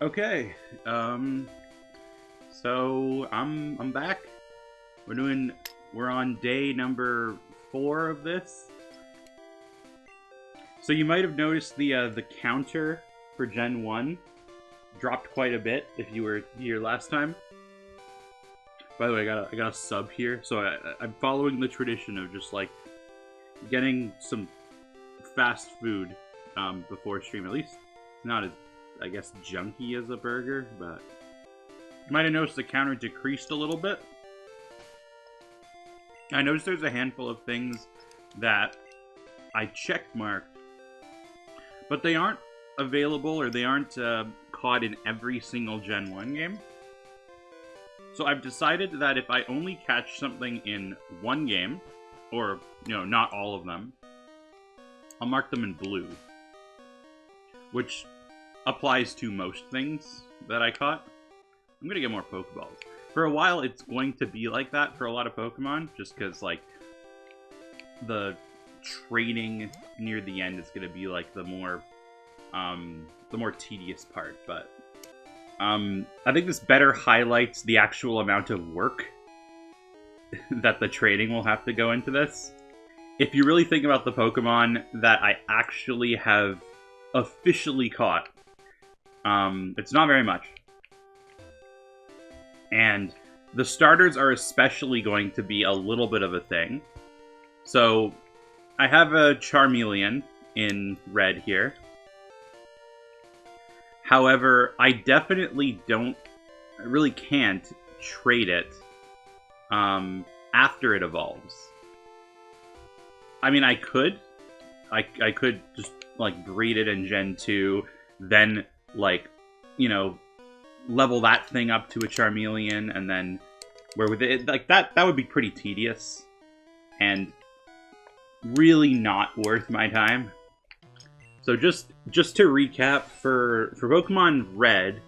Okay, so I'm back. We're on day number 4 of this. So you might have noticed the counter for Gen 1 dropped quite a bit if you were here last time. By the way, I got a sub here, so I'm following the tradition of just like getting some fast food before stream. At least not as, I guess, junky as a burger, but you might have noticed the counter decreased a little bit. I noticed there's a handful of things that I checkmarked, but they aren't available, or they aren't caught in every single Gen 1 game. So I've decided that if I only catch something in one game, or, you know, not all of them, I'll mark them in blue. Which applies to most things that I caught. I'm gonna get more Pokeballs. For a while, it's going to be like that for a lot of Pokemon, just because, like, the trading near the end is gonna be, like, the more tedious part, but I think this better highlights the actual amount of work that the trading will have to go into this. If you really think about the Pokemon that I actually have officially caught, it's not very much. And the starters are especially going to be a little bit of a thing. So, I have a Charmeleon in red here. However, I really can't trade it after it evolves. I mean, I could just, like, breed it in Gen 2, then, like, you know, level that thing up to a Charmeleon, and then where with it, like, that would be pretty tedious, and really not worth my time. So just to recap, for Pokemon Red,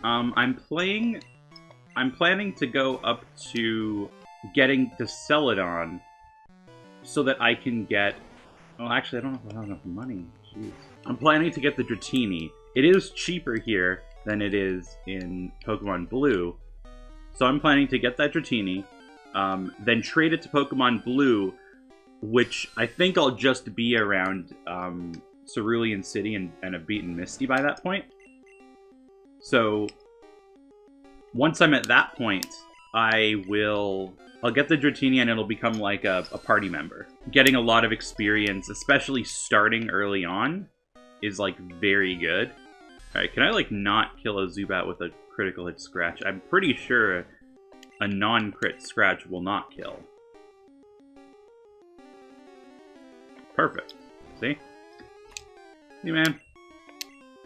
I'm planning to go up to getting to Celadon so that I can get... Well, actually, I don't know if I have enough money. Jeez. I'm planning to get the Dratini. It is cheaper here than it is in Pokemon Blue, so I'm planning to get that Dratini, then trade it to Pokemon Blue, which I think I'll just be around Cerulean City and have beaten Misty by that point. So once I'm at that point, I'll get the Dratini and it'll become like a party member. Getting a lot of experience, especially starting early on, is like very good. Alright, can I like not kill a Zubat with a critical hit scratch? I'm pretty sure a non-crit scratch will not kill. Perfect. See? See, man?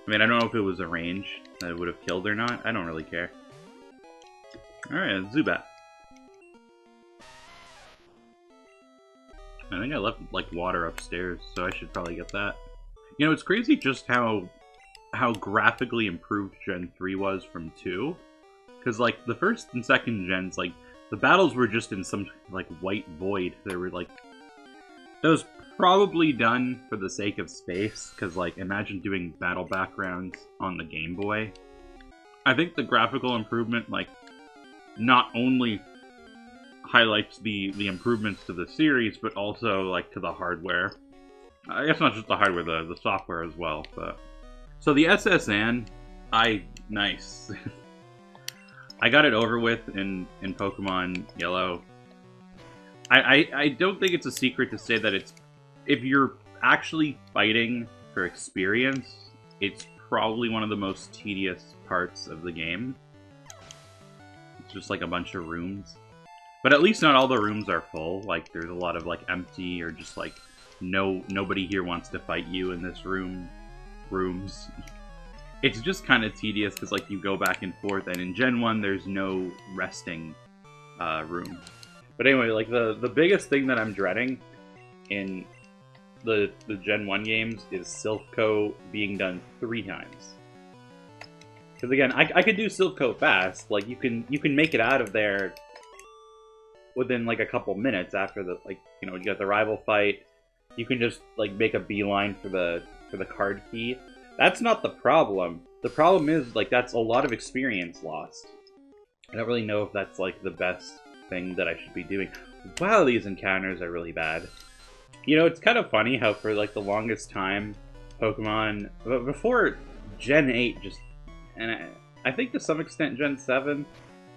I mean, I don't know if it was a range that it would have killed or not. I don't really care. Alright, Zubat. I think I left, like, water upstairs, so I should probably get that. You know, it's crazy just how graphically improved Gen 3 was from 2. Because, like, the first and second gens, like, the battles were just in some, like, white void. There were, like... That was probably done for the sake of space, because, like, imagine doing battle backgrounds on the Game Boy. I think the graphical improvement, like, not only highlights the improvements to the series, but also, like, to the hardware. I guess not just the hardware, the software as well, but... So the SSN, nice. I got it over with in Pokemon Yellow. I don't think it's a secret to say that if you're actually fighting for experience, it's probably one of the most tedious parts of the game. It's just like a bunch of rooms. But at least not all the rooms are full. Like, there's a lot of, like, empty or just, like, nobody here wants to fight you in this rooms. It's just kind of tedious because, like, you go back and forth, and in Gen 1, there's no resting room. But anyway, like, the biggest thing that I'm dreading in the Gen 1 games is Silph being done 3 times. Because, again, I could do Silph fast. Like, you can make it out of there within, like, a couple minutes after the, like, you know, you got the rival fight. You can just, like, make a beeline for the card key. That's not the problem. The problem is, like, that's a lot of experience lost. I don't really know if that's, like, the best thing that I should be doing. Wow, these encounters are really bad. You know, it's kind of funny how for, like, the longest time, Pokemon... Before Gen 8 just... And I think to some extent Gen 7,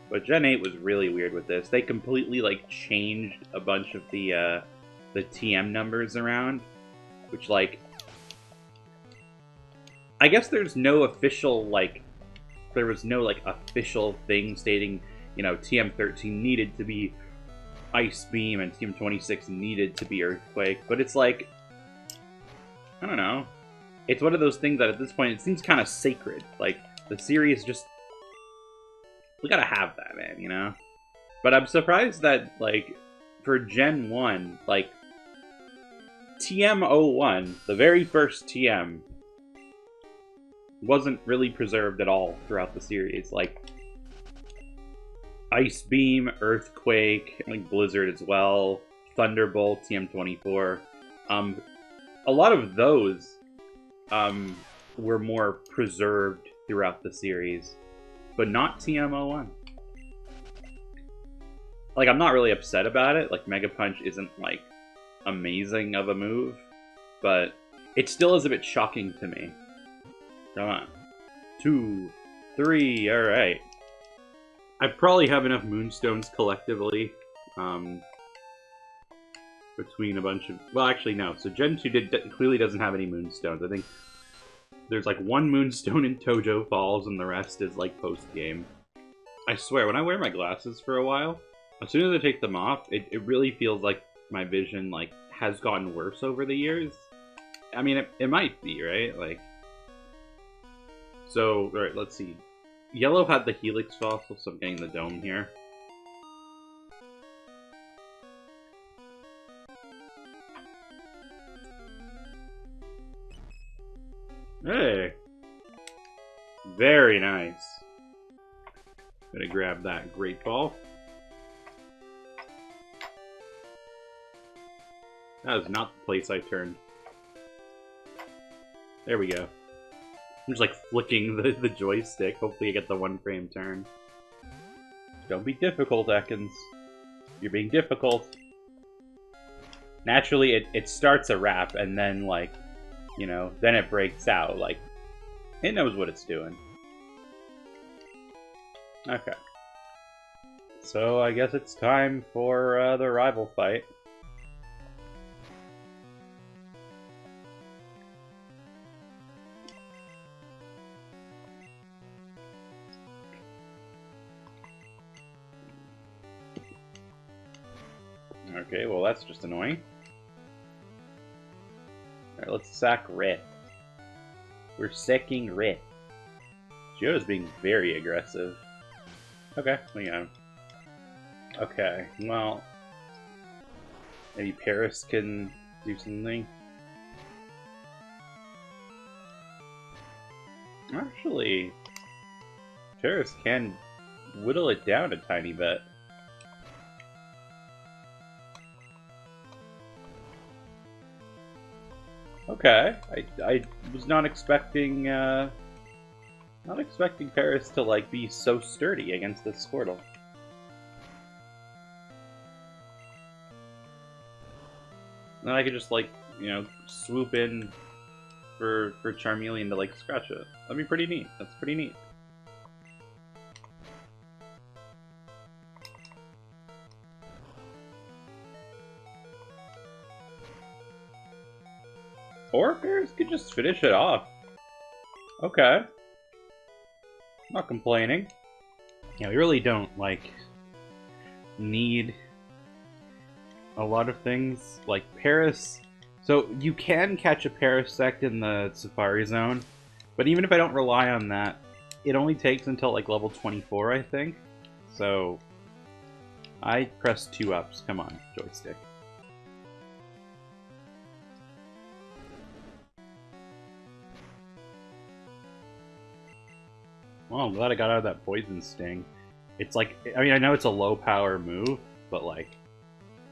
but Gen 8 was really weird with this. They completely, like, changed a bunch of the TM numbers around, which, like... I guess there's no official, like... There was no, like, official thing stating, you know, TM13 needed to be Ice Beam and TM26 needed to be Earthquake, but it's like... I don't know. It's one of those things that at this point it seems kind of sacred. Like, the series just... We gotta have that, man, you know? But I'm surprised that, like, for Gen 1, like, TM01, the very first TM, wasn't really preserved at all throughout the series. Like, Ice Beam, Earthquake, like Blizzard as well, Thunderbolt, TM24. A lot of those were more preserved throughout the series, but not TM01. Like, I'm not really upset about it. Like, Mega Punch isn't, like, amazing of a move, but it still is a bit shocking to me. Come on. 2, 3, alright. I probably have enough Moonstones collectively, between a bunch of... Well, actually, no. So Gen 2 clearly doesn't have any Moonstones. I think there's, like, one Moonstone in Tojo Falls, and the rest is, like, post-game. I swear, when I wear my glasses for a while, as soon as I take them off, it really feels like my vision, like, has gotten worse over the years. I mean, it might be, right? Like... So, alright, let's see. Yellow had the Helix Fossil, so I'm getting the Dome here. Hey! Very nice. Gonna grab that Great Ball. That is not the place I turned. There we go. I'm just like flicking the joystick. Hopefully I get the 1 frame turn. Don't be difficult, Ekans. You're being difficult. Naturally, it starts a rap and then, like, you know, then it breaks out. Like, it knows what it's doing. Okay. So I guess it's time for the rival fight. Okay, well that's just annoying. Alright, let's sack Rit. We're sacking Rit. Geoda's being very aggressive. Okay, we got him. Okay, well... Maybe Paris can do something. Actually... Paris can whittle it down a tiny bit. Okay, I was not expecting Paris to, like, be so sturdy against this Squirtle. Then I could just, like, you know, swoop in for Charmeleon to, like, scratch it. That'd be pretty neat. That's pretty neat. Or Paris could just finish it off. Okay. Not complaining. Yeah, we really don't, like, need a lot of things. Like, Paris... So, you can catch a Parasect in the Safari Zone, but even if I don't rely on that, it only takes until, like, level 24, I think. So, I press 2 ups. Come on, joystick. Well, I'm glad I got out of that Poison Sting. It's like, I mean, I know it's a low power move, but like,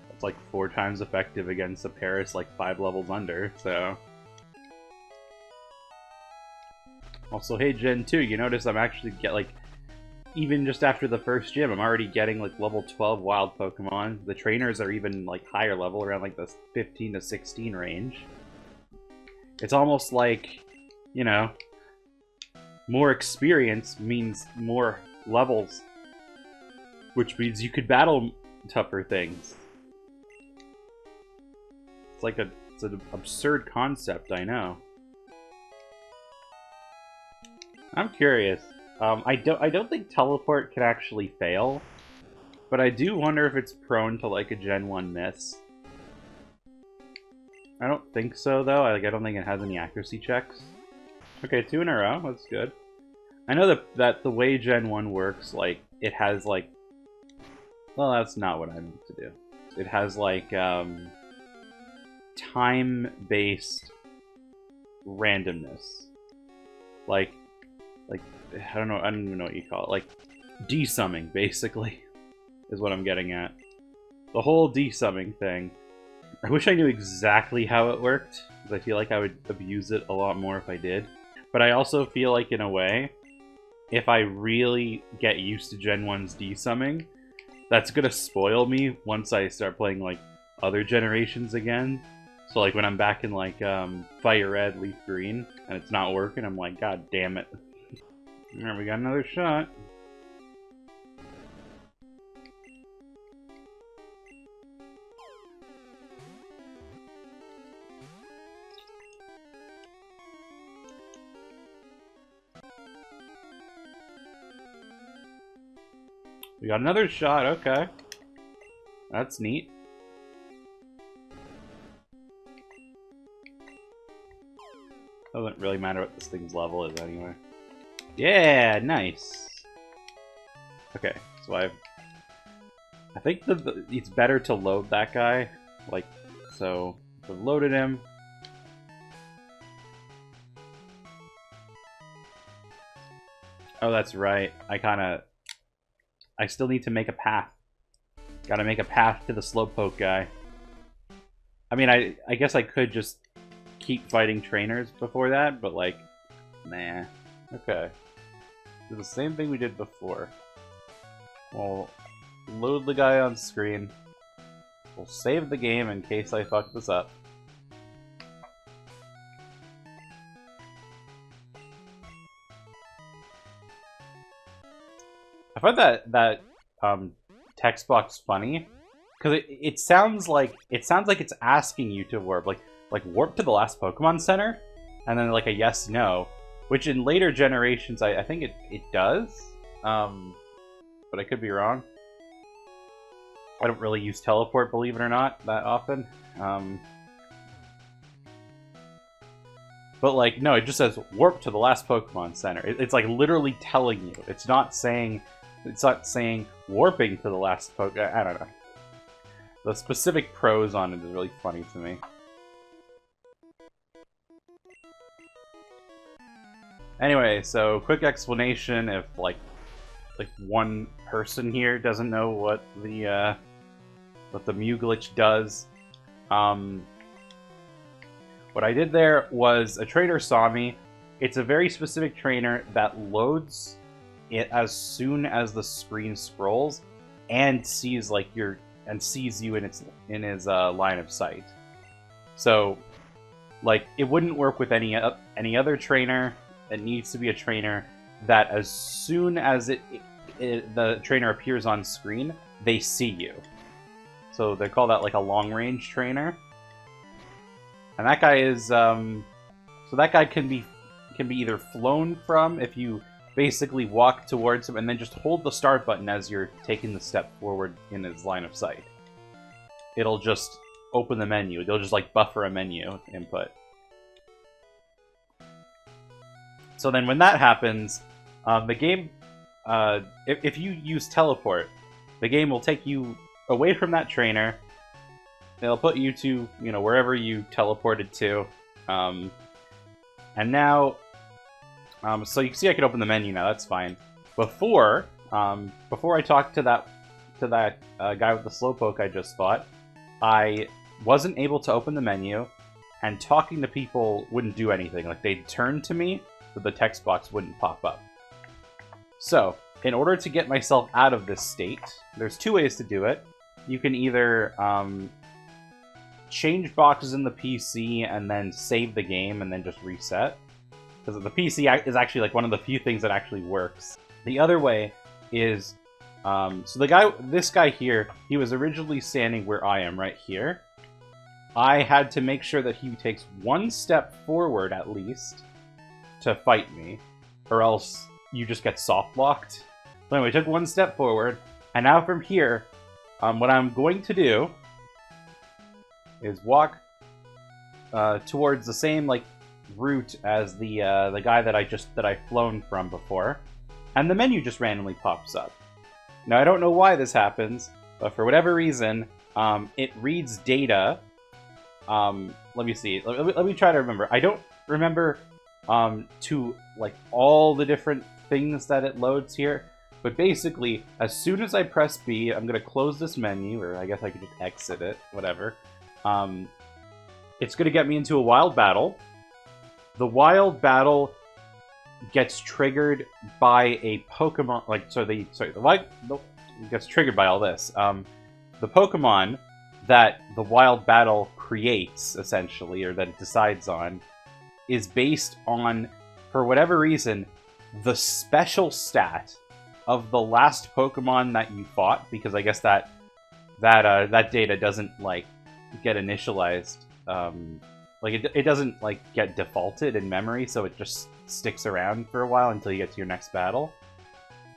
it's like 4 times effective against a Paris like 5 levels under, so. Also, hey, Gen 2, you notice I'm actually even just after the first gym, I'm already getting like level 12 wild Pokemon. The trainers are even like higher level, around like the 15 to 16 range. It's almost like, you know, more experience means more levels, which means you could battle tougher things. It's an absurd concept, I know. I'm curious. I don't think teleport can actually fail, but I do wonder if it's prone to like a Gen 1 miss. I don't think so though. I don't think it has any accuracy checks. Okay, 2 in a row. That's good. I know that the way Gen 1 works, like it has like, well, that's not what I meant to do. It has like time-based randomness. Like I don't even know what you call it. Like desumming, basically, is what I'm getting at. The whole desumming thing. I wish I knew exactly how it worked, because I feel like I would abuse it a lot more if I did. But I also feel like, in a way, if I really get used to Gen 1's desumming, that's gonna spoil me once I start playing like other generations again. So like when I'm back in like Fire Red, Leaf Green, and it's not working, I'm like, God damn it. Alright, we got another shot. We got another shot, okay. That's neat. Doesn't really matter what this thing's level is anyway. Yeah, nice. Okay, so I think it's better to load that guy. Like, so I've loaded him. Oh, that's right. I still need to make a path. Gotta make a path to the Slowpoke guy. I mean, I guess I could just keep fighting trainers before that, but like, nah. Okay. Do the same thing we did before. We'll load the guy on screen. We'll save the game in case I fuck this up. I find that text box funny because it sounds like it's asking you to warp, like warp to the last Pokemon Center, and then like a yes no, which in later generations I think it does, but I could be wrong. I don't really use teleport, believe it or not, that often. But like no, it just says warp to the last Pokemon Center. It's like literally telling you. It's not saying warping to the last Pokemon. I don't know. The specific prose on it is really funny to me. Anyway, so quick explanation if like one person here doesn't know what the Mew glitch does. What I did there was a trainer saw me. It's a very specific trainer that loads it as soon as the screen scrolls and sees like you in his line of sight. So like it wouldn't work with any other trainer. It needs to be a trainer that as soon as the trainer appears on screen, they see you. So they call that like a long range trainer. And that guy is so that guy can be either flown from if you basically walk towards him and then just hold the start button as you're taking the step forward in his line of sight. It'll just open the menu. It'll just like buffer a menu input. So then when that happens, the game, if you use teleport, the game will take you away from that trainer. It'll put you to, wherever you teleported to. And now, so you can see I can open the menu now, that's fine. Before I talked to that guy with the Slowpoke I just fought, I wasn't able to open the menu, and talking to people wouldn't do anything. Like, they'd turn to me, the text box wouldn't pop up. So, in order to get myself out of this state, there's two ways to do it. You can either change boxes in the PC and then save the game and then just reset. Because the PC is actually like one of the few things that actually works. The other way is, so this guy here, he was originally standing where I am, right here. I had to make sure that he takes one step forward at least to fight me, or else you just get soft locked. So anyway, I took one step forward, and now from here, what I'm going to do is walk towards the same like route as the guy that I've flown from before, and the menu just randomly pops up. Now I don't know why this happens, but for whatever reason, it reads data. Let me see. Let me try to remember. I don't remember to like all the different things that it loads here, but basically, as soon as I press B, I'm gonna close this menu, or I guess I could just exit it, whatever. It's gonna get me into a wild battle. The wild battle gets triggered by a Pokemon. It gets triggered by all this. The Pokemon that the wild battle creates, essentially, or that it decides on, is based on, for whatever reason, the special stat of the last Pokemon that you fought, because I guess that data doesn't like get initialized. It doesn't like get defaulted in memory, so it just sticks around for a while until you get to your next battle.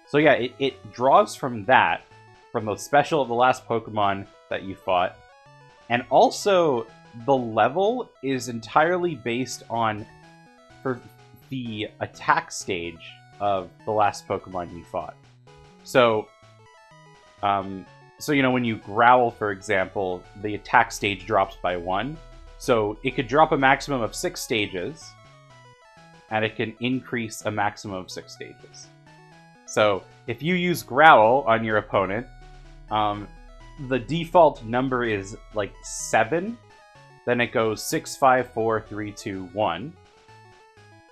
So yeah, it draws from that, from the special of the last Pokemon that you fought. And also, the level is entirely based on for the attack stage of the last Pokemon you fought. So, you know, when you growl, for example, the attack stage drops by 1. So it could drop a maximum of 6 stages, and it can increase a maximum of 6 stages. So if you use growl on your opponent, the default number is like 7. Then it goes 6, 5, 4, 3, 2, 1.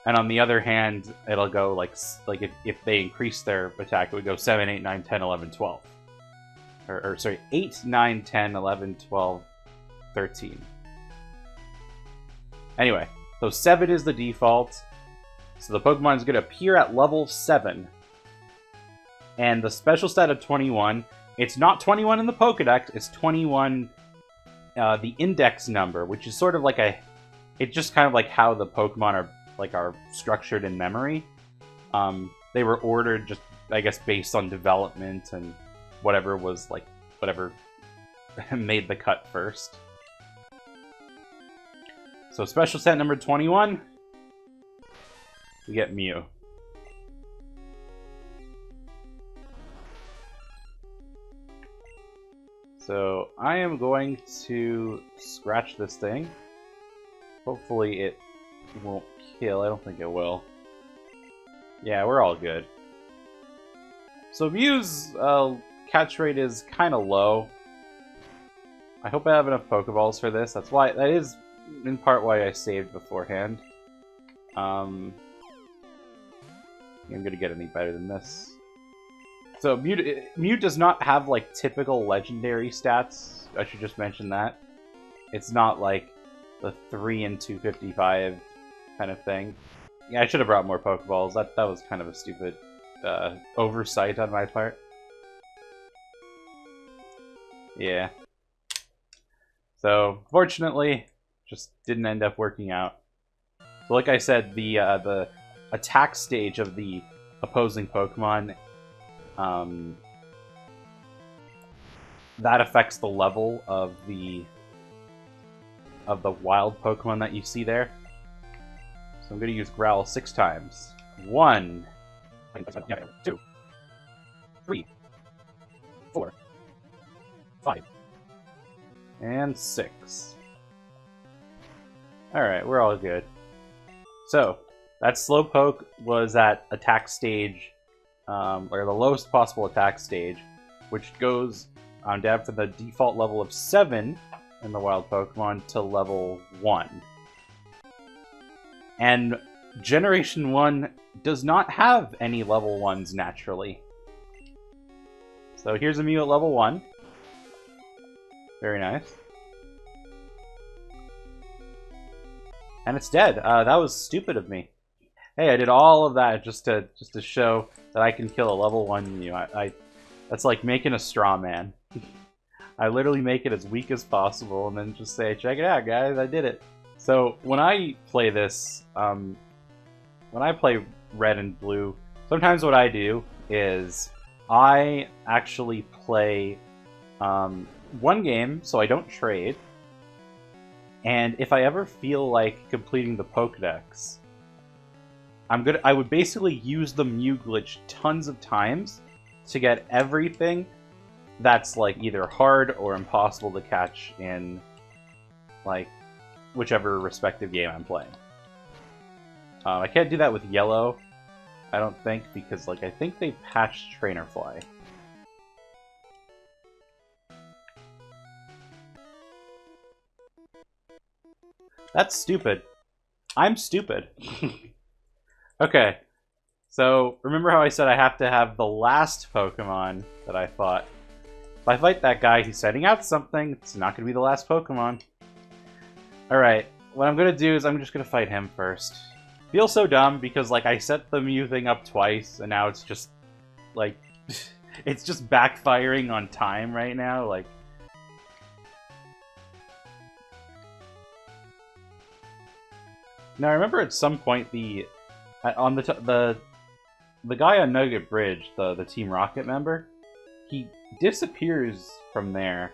And on the other hand, it'll go like if they increase their attack, it would go 7, 8, 9, 10, 11, 12. Or sorry, 8, 9, 10, 11, 12, 13. Anyway, so 7 is the default. So the Pokemon is going to appear at level 7. And the special stat of 21, it's not 21 in the Pokedex, it's 21, the index number, which is sort of like it's just kind of like how the Pokemon are structured in memory. They were ordered just, I guess, based on development and whatever made the cut first. So special stat number 21, we get Mew. So I am going to scratch this thing. Hopefully it won't kill. I don't think it will. Yeah, we're all good. So Mew's catch rate is kind of low. I hope I have enough Pokeballs for this. That is in part why I saved beforehand. I'm gonna get any better than this. So Mew does not have like typical legendary stats. I should just mention that. It's not like the 3 and 255 kind of thing. Yeah, I should have brought more Pokeballs. That was kind of a stupid oversight on my part. Yeah. So fortunately, just didn't end up working out. So like I said, the attack stage of the opposing Pokemon, that affects the level of the wild Pokemon that you see there. So I'm going to use Growl 6 times. 1, 2, 3, 4, 5, and 6. Alright, we're all good. So, that Slowpoke was at attack stage, or the lowest possible attack stage, which goes down from the default level of 7 in the wild Pokemon to level 1. And Generation 1 does not have any level 1s naturally. So here's a Mew at level 1. Very nice. And it's dead. That was stupid of me. Hey, I did all of that just to show that I can kill a level 1 Mew. That's like making a straw man. I literally make it as weak as possible and then just say, check it out, guys, I did it. So when I play this, when I play Red and Blue, sometimes what I do is I actually play one game, so I don't trade. And if I ever feel like completing the Pokedex, I would basically use the Mew glitch tons of times to get everything that's like either hard or impossible to catch in like whichever respective game I'm playing. I can't do that with Yellow, I don't think, because like I think they patched Trainer Fly. That's stupid. I'm stupid. Okay, so remember how I said I have to have the last Pokemon that I fought? If I fight that guy who's setting out something, it's not going to be the last Pokemon. Alright, what I'm going to do is I'm just going to fight him first. Feels so dumb because like I set the Mew thing up twice and now it's just like it's just backfiring on time right now. Like now I remember at some point on the guy on Nugget Bridge, the Team Rocket member, he disappears from there,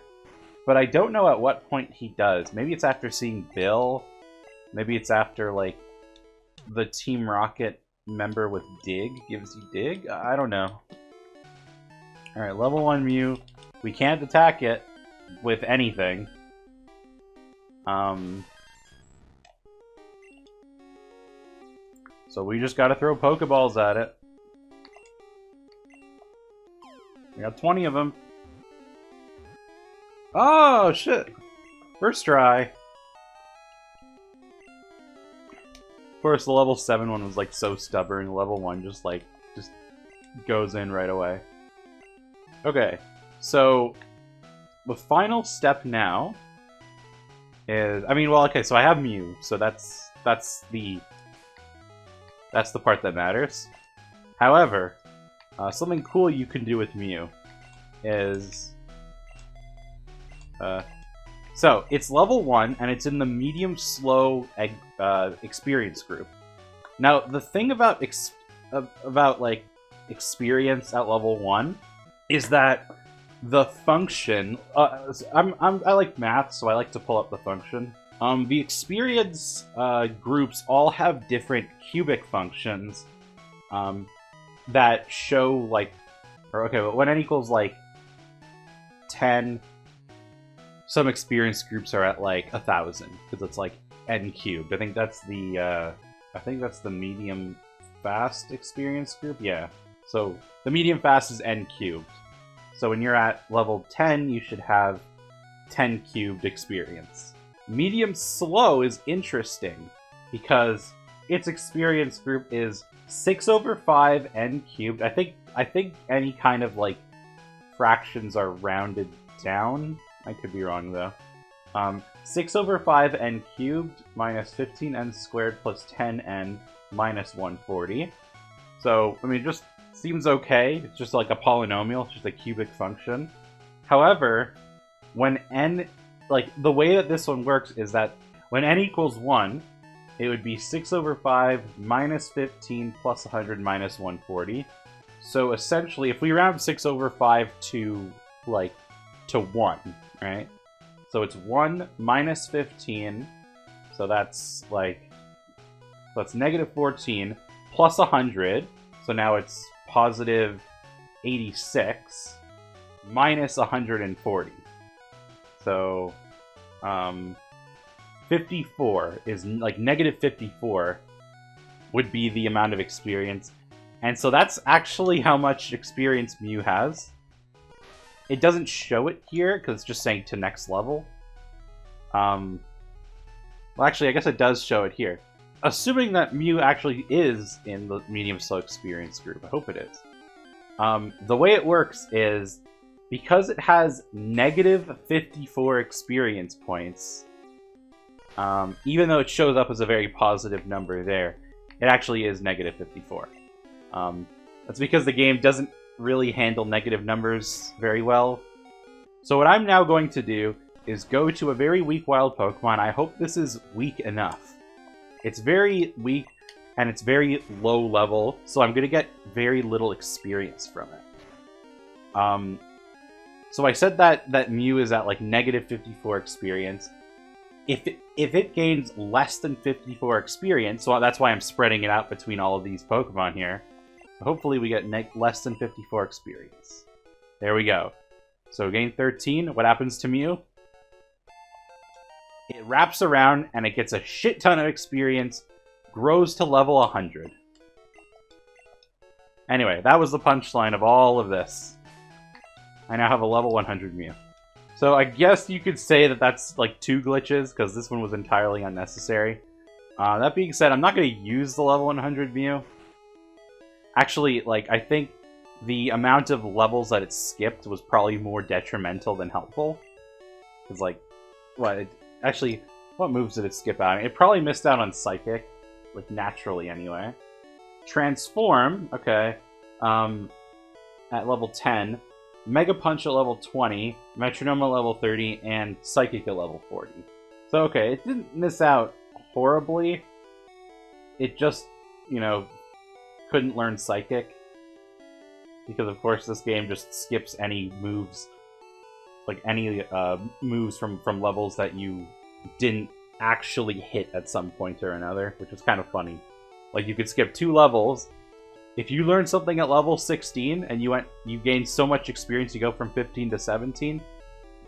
but I don't know at what point he does. Maybe it's after seeing Bill. Maybe it's after like the Team Rocket member with Dig gives you Dig? I don't know. Alright, level 1 Mew. We can't attack it with anything. So we just gotta throw Pokeballs at it. We got 20 of them. Oh, shit! First try. Of course, the level 7 one was like so stubborn. Level 1 just goes in right away. Okay, so the final step now is, I mean, well, okay, so I have Mew, so that's the part that matters. However, something cool you can do with Mew is, so it's level 1 and it's in the medium slow experience group. Now the thing about like experience at level 1 is that the function. I like math, so I like to pull up the function. The experience groups all have different cubic functions that show like, or okay, but when n equals like 10. Some experience groups are at like 1,000 because it's like n cubed. I think that's the medium fast experience group. Yeah. So the medium fast is n cubed. So when you're at level 10, you should have 10 cubed experience. Medium slow is interesting because its experience group is 6/5 n cubed. I think any kind of like fractions are rounded down. I could be wrong though. 6/5 n cubed minus 15n squared plus 10n minus 140. So, I mean, it just seems okay. It's just like a polynomial, it's just a cubic function. However, when n, like, the way that this one works is that when n equals 1, it would be 6/5 minus 15 plus 100 minus 140. So essentially, if we round 6/5 to, like, to 1, right? So it's 1 minus 15, so that's like, that's negative 14, plus 100, so now it's positive 86, minus 140. So, 54 is, like, negative 54 would be the amount of experience. And so that's actually how much experience Mew has. It doesn't show it here, because it's just saying to next level. Well, actually, I guess it does show it here. assuming that Mew actually is in the medium slow experience group. I hope it is. The way it works is, because it has negative 54 experience points, even though it shows up as a very positive number there, it actually is negative 54. That's because the game doesn't really handle negative numbers very well. So what I'm now going to do is go to a very weak wild Pokemon. I hope this is weak enough. It's very weak, and it's very low level, so I'm going to get very little experience from it. So I said that Mew is at like negative 54 experience. If it gains less than 54 experience, so that's why I'm spreading it out between all of these Pokemon here. So hopefully we get less than 54 experience. There we go. So gain 13. What happens to Mew? It wraps around and it gets a shit ton of experience, grows to level 100. Anyway, that was the punchline of all of this. I now have a level 100 Mew. So I guess you could say that that's like 2 glitches, because this one was entirely unnecessary. That being said, I'm not going to use the level 100 Mew. Actually, like, I think the amount of levels that it skipped was probably more detrimental than helpful. Because, like, actually, what moves did it skip out? It probably missed out on Psychic, like, naturally anyway. Transform, okay, at level 10. Mega Punch at level 20, Metronome at level 30, and Psychic at level 40. So, okay, it didn't miss out horribly. It just, you know, couldn't learn Psychic. Because, of course, this game just skips any moves, like any moves from levels that you didn't actually hit at some point or another, which was kind of funny. Like, you could skip 2 levels. If you learn something at level 16 and you gain so much experience, you go from 15 to 17,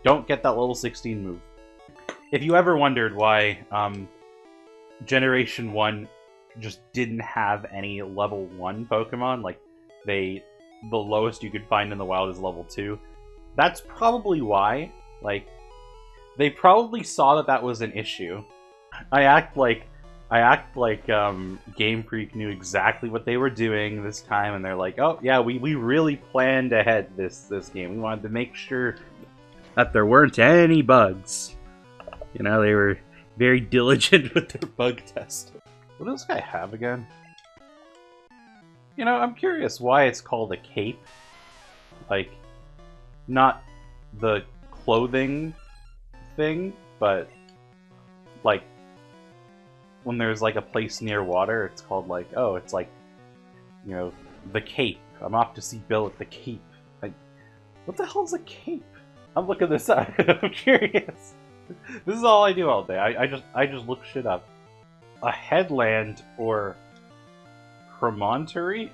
don't get that level 16 move. If you ever wondered why Generation 1 just didn't have any level 1 Pokemon, like the lowest you could find in the wild is level 2, that's probably why. Like, they probably saw that was an issue. I act like Game Freak knew exactly what they were doing this time, and they're like, oh yeah, we really planned ahead this game. We wanted to make sure that there weren't any bugs. You know, they were very diligent with their bug testing. What does this guy have again? You know, I'm curious why it's called a cape. Like, not the clothing thing, but like when there's like a place near water, it's called like, oh, it's like, you know, the Cape. I'm off to see Bill at the Cape. Like, what the hell's a cape? I'm looking this up. I'm curious. This is all I do all day. I just look shit up. A headland or promontory?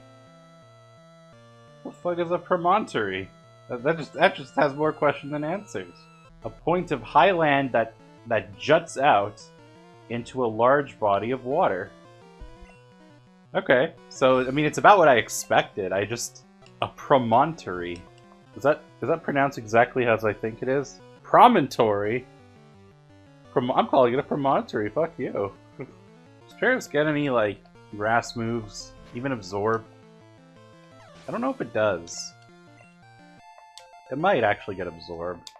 What the fuck is a promontory? That just has more questions than answers. A point of high land that juts out into a large body of water. Okay, so I mean it's about what I expected. A promontory. Is that pronounced exactly as I think it is? Promontory. I'm calling it a promontory. Fuck you. Does Travis get any like grass moves? Even absorb? I don't know if it does. It might actually get absorbed.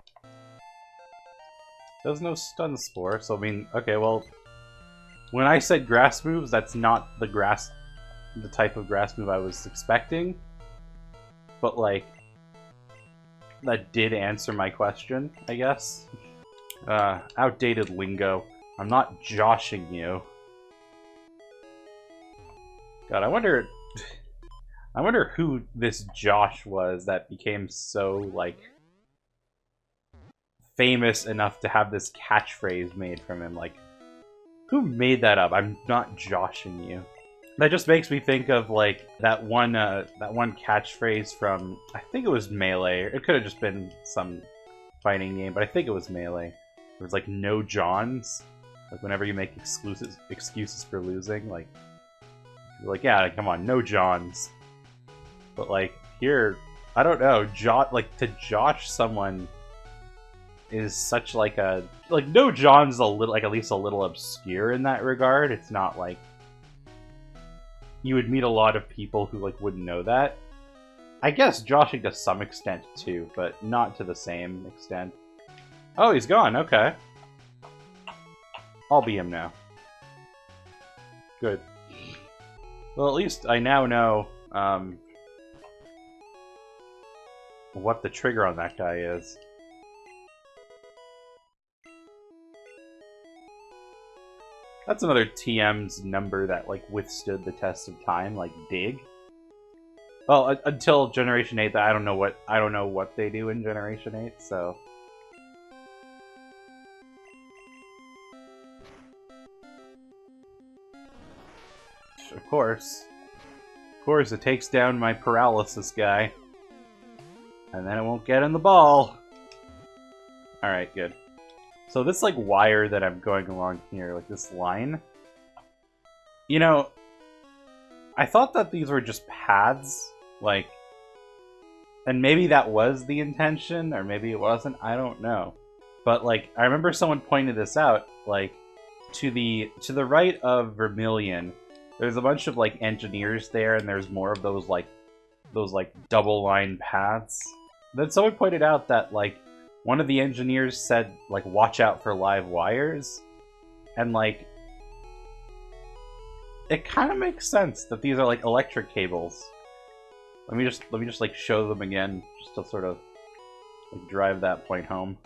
There's no stun spore, so I mean, okay, well, when I said grass moves, that's not the type of grass move I was expecting. But like, that did answer my question, I guess. Outdated lingo. I'm not joshing you. God, I wonder who this Josh was that became so, like, famous enough to have this catchphrase made from him. Like, who made that up? I'm not joshing you. That just makes me think of, like, that one catchphrase from, I think it was Melee. It could have just been some fighting name, but I think it was Melee. It was like, no Johns. Like, whenever you make excuses for losing, like, you're like, yeah, come on, no Johns. But, like, here, I don't know, like, to josh someone is such, like, a... Like, no John's a little, like, at least a little obscure in that regard. It's not, like, you would meet a lot of people who like wouldn't know that. I guess joshing to some extent too, but not to the same extent. Oh, he's gone. Okay. I'll be him now. Good. Well, at least I now know what the trigger on that guy is. That's another TM's number that like withstood the test of time, like Dig. Well, until Generation 8, I don't know what they do in Generation 8, so. Of course, it takes down my paralysis guy, and then it won't get in the ball. All right, good. So this like wire that I'm going along here, like this line, you know, I thought that these were just paths, like, and maybe that was the intention, or maybe it wasn't, I don't know. But like, I remember someone pointed this out, like, to the right of Vermilion, there's a bunch of like engineers there, and there's more of those double line paths. Then someone pointed out that like, one of the engineers said, like, watch out for live wires. And, like, it kind of makes sense that these are, like, electric cables. Let me just, like, show them again, just to sort of, like, drive that point home.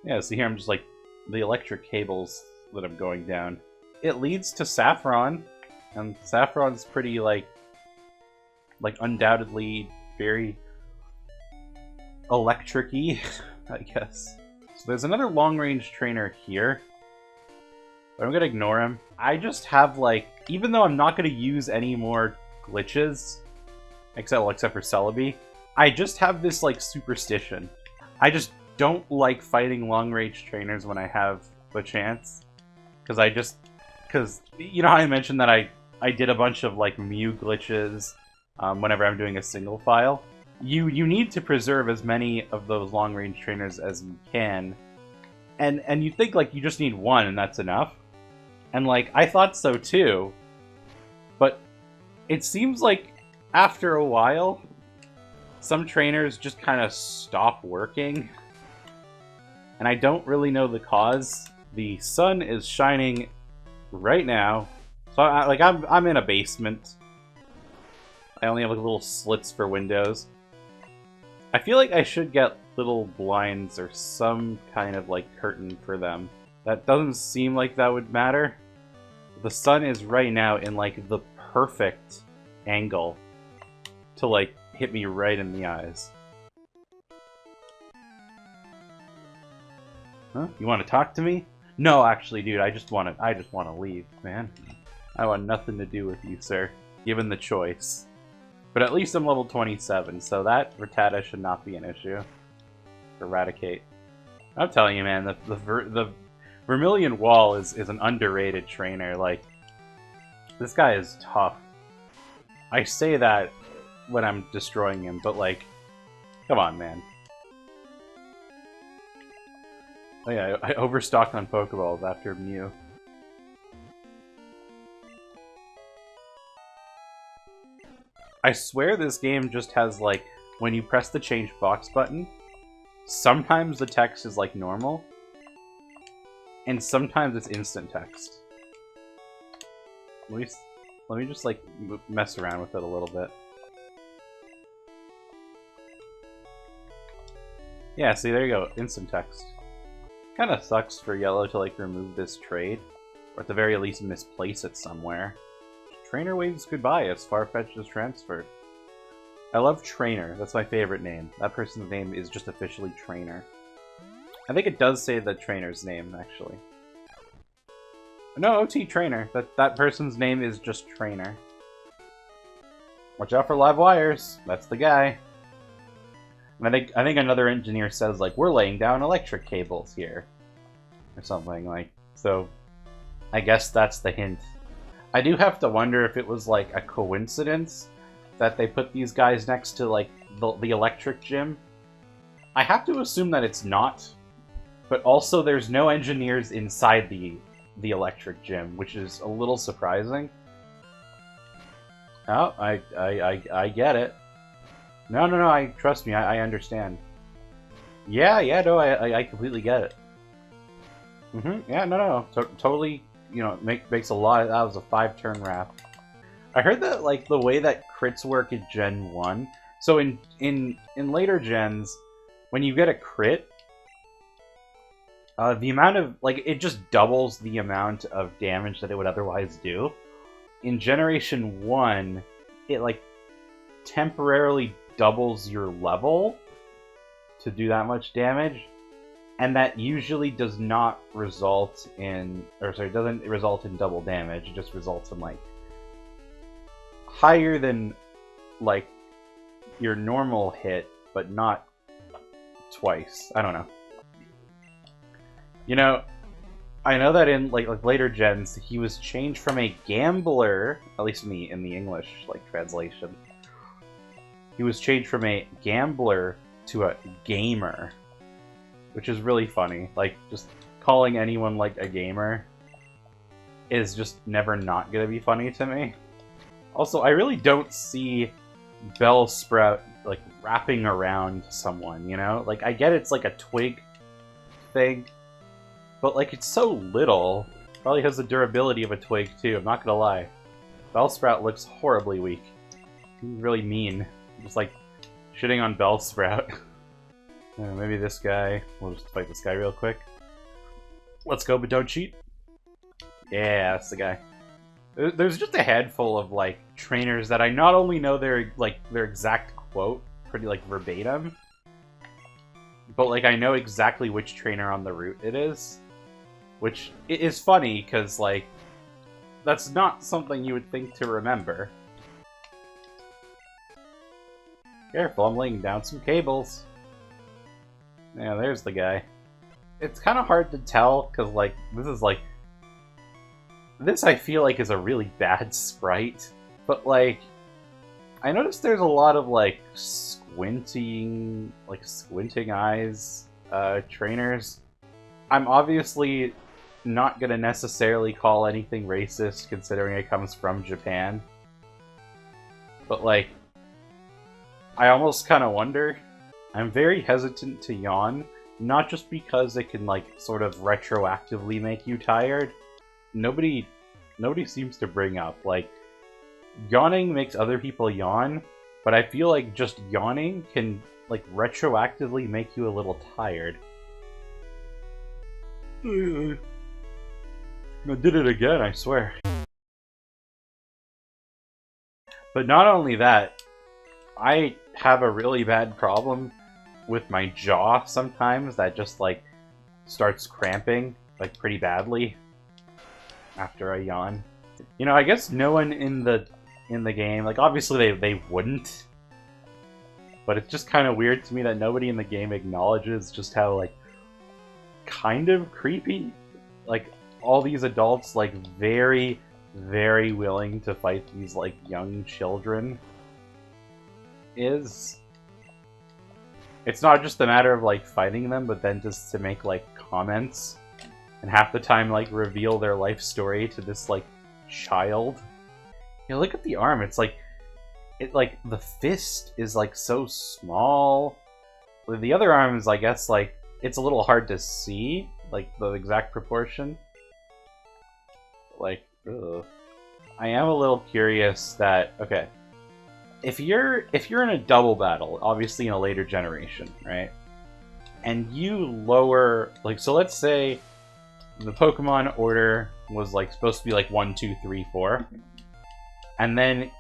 Yeah, see here I'm just, like, the electric cables that I'm going down. It leads to Saffron, and Saffron's pretty, like undoubtedly very electric-y, I guess. So there's another long-range trainer here, but I'm gonna ignore him. I just have, like, even though I'm not gonna use any more glitches, except for Celebi, I just have this, like, superstition. I just don't like fighting long-range trainers when I have the chance, because you know how I mentioned that I did a bunch of, like, Mew glitches whenever I'm doing a single file? You need to preserve as many of those long-range trainers as you can. And you think, like, you just need one and that's enough. And, like, I thought so too. But it seems like after a while, some trainers just kind of stop working. And I don't really know the cause. The sun is shining right now. So, I'm in a basement. I only have, like, little slits for windows. I feel like I should get little blinds or some kind of, like, curtain for them. That doesn't seem like that would matter. The sun is right now in, like, the perfect angle to, like, hit me right in the eyes. Huh? You want to talk to me? No, actually, dude, I just want to leave, man. I want nothing to do with you, sir, given the choice. But at least I'm level 27, so that Rattata should not be an issue. Eradicate. I'm telling you, man, the Vermilion Wall is an underrated trainer. Like, this guy is tough. I say that when I'm destroying him, but, like, come on, man. Oh yeah, I overstocked on Pokeballs after Mew. I swear this game just has, like, when you press the change box button, sometimes the text is, like, normal, and sometimes it's instant text. Let me just, like, mess around with it a little bit. Yeah, see, there you go, instant text. Kinda sucks for Yellow to, like, remove this trade, or at the very least misplace it somewhere. Trainer waves goodbye as Farfetch'd is transferred. I love Trainer. That's my favorite name. That person's name is just officially Trainer. I think it does say the trainer's name, actually. No, OT Trainer. That person's name is just Trainer. Watch out for live wires. That's the guy. And I think another engineer says, like, we're laying down electric cables here. Or something, like. So, I guess that's the hint. I do have to wonder if it was, like, a coincidence that they put these guys next to, like, the electric gym. I have to assume that it's not, but also there's no engineers inside the electric gym, which is a little surprising. Oh, I get it. No, trust me, I understand. Yeah, no, I completely get it. Yeah, no. Totally, you know, makes a lot. That was a 5-turn wrap. I heard that, like, the way that crits work in Gen 1... So in later gens, when you get a crit, the amount of... Like, it just doubles the amount of damage that it would otherwise do. In Generation 1, it, like, temporarily doubles your level to do that much damage. And that usually does not result in... Or, sorry, doesn't result in double damage. It just results in, like, higher than, like, your normal hit, but not twice. I don't know. You know, I know that in like later gens, he was changed from a gambler, at least in the English like translation. He was changed from a gambler to a gamer, which is really funny. Like, just calling anyone like a gamer is just never not gonna be funny to me. Also, I really don't see Bellsprout like wrapping around someone, you know? Like, I get it's like a twig thing, but like it's so little. Probably has the durability of a twig too, I'm not gonna lie. Bellsprout looks horribly weak. He's really mean. Just like shitting on Bellsprout. Maybe this guy. We'll just fight this guy real quick. Let's go, but don't cheat. Yeah, that's the guy. There's just a handful of like trainers that I not only know their exact quote pretty like verbatim, but like I know exactly which trainer on the route it is, which is funny because like that's not something you would think to remember. Careful, I'm laying down some cables. Yeah, there's the guy. It's kind of hard to tell because like this I feel like is a really bad sprite, but like I noticed there's a lot of like squinting eyes trainers. I'm obviously not gonna necessarily call anything racist considering it comes from Japan, but like I almost kind of wonder. I'm very hesitant to yawn, not just because it can like sort of retroactively make you tired. Nobody seems to bring up like yawning makes other people yawn, but I feel like just yawning can like retroactively make you a little tired. I did it again, I swear. But not only that, I have a really bad problem with my jaw sometimes that just like starts cramping like pretty badly after I yawn. You know, I guess no one in the game, like obviously they wouldn't, but it's just kind of weird to me that nobody in the game acknowledges just how like kind of creepy like all these adults like very willing to fight these like young children is. It's not just a matter of like fighting them, but then just to make like comments and half the time like reveal their life story to this like child. You know, look at the arm. It's like the fist is like so small. The other arm is, I guess, like it's a little hard to see like the exact proportion. Like, ugh. I am a little curious that okay. If you're in a double battle, obviously in a later generation, right? And you lower like, so let's say the Pokemon order was like supposed to be like 1, 2, 3, 4, and then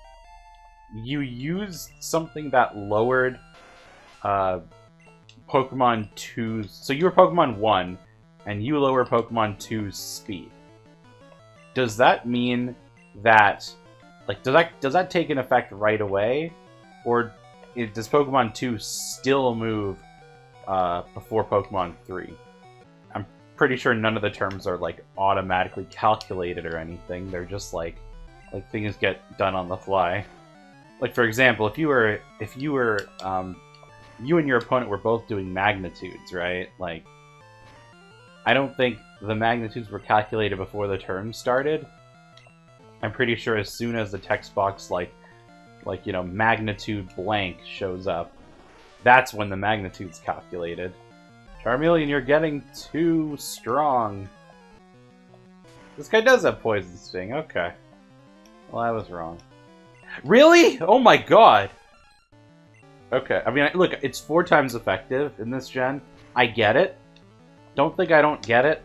you used something that lowered Pokemon 2's. So you were Pokemon 1, and you lower Pokemon 2's speed. Does that mean that like, does that take an effect right away, or does Pokemon 2 still move before Pokemon 3? I'm pretty sure none of the terms are like automatically calculated or anything. They're just like things get done on the fly. Like for example, if you and your opponent were both doing magnitudes, right? Like, I don't think the magnitudes were calculated before the turn started. I'm pretty sure as soon as the text box like like, you know, magnitude blank shows up, that's when the magnitude's calculated. Charmeleon, you're getting too strong. This guy does have Poison Sting, okay. Well, I was wrong. Really? Oh my god! Okay, I mean, look, it's 4 times effective in this gen. I get it. Don't think I don't get it.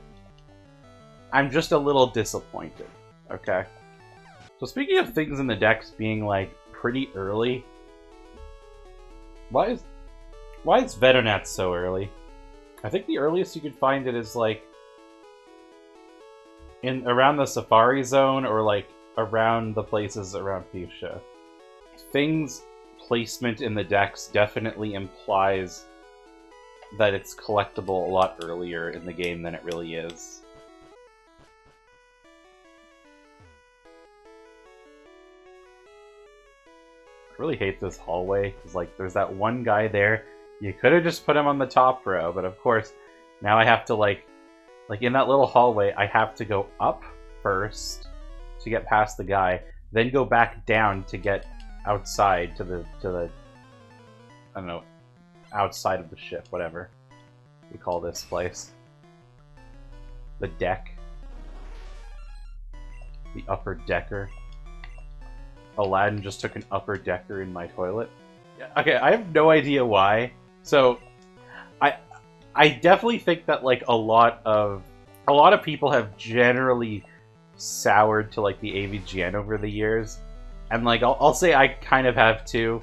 I'm just a little disappointed, okay? So speaking of things in the decks being, like, pretty early... Why is Venonat so early? I think the earliest you could find it is, like, around the Safari Zone or, like, around the places around Fuchsia. Things placement in the decks definitely implies that it's collectible a lot earlier in the game than it really is. I really hate this hallway, because, like, there's that one guy there. You could have just put him on the top row, but of course, now I have to, like in that little hallway, I have to go up first to get past the guy, then go back down to get outside to the I don't know, outside of the ship, whatever we call this place. The deck. The upper decker. Aladdin just took an upper decker in my toilet. Yeah, okay, I have no idea why. So, I definitely think that, like, a lot of people have generally soured to, like, the AVGN over the years, and, like, I'll say I kind of have too.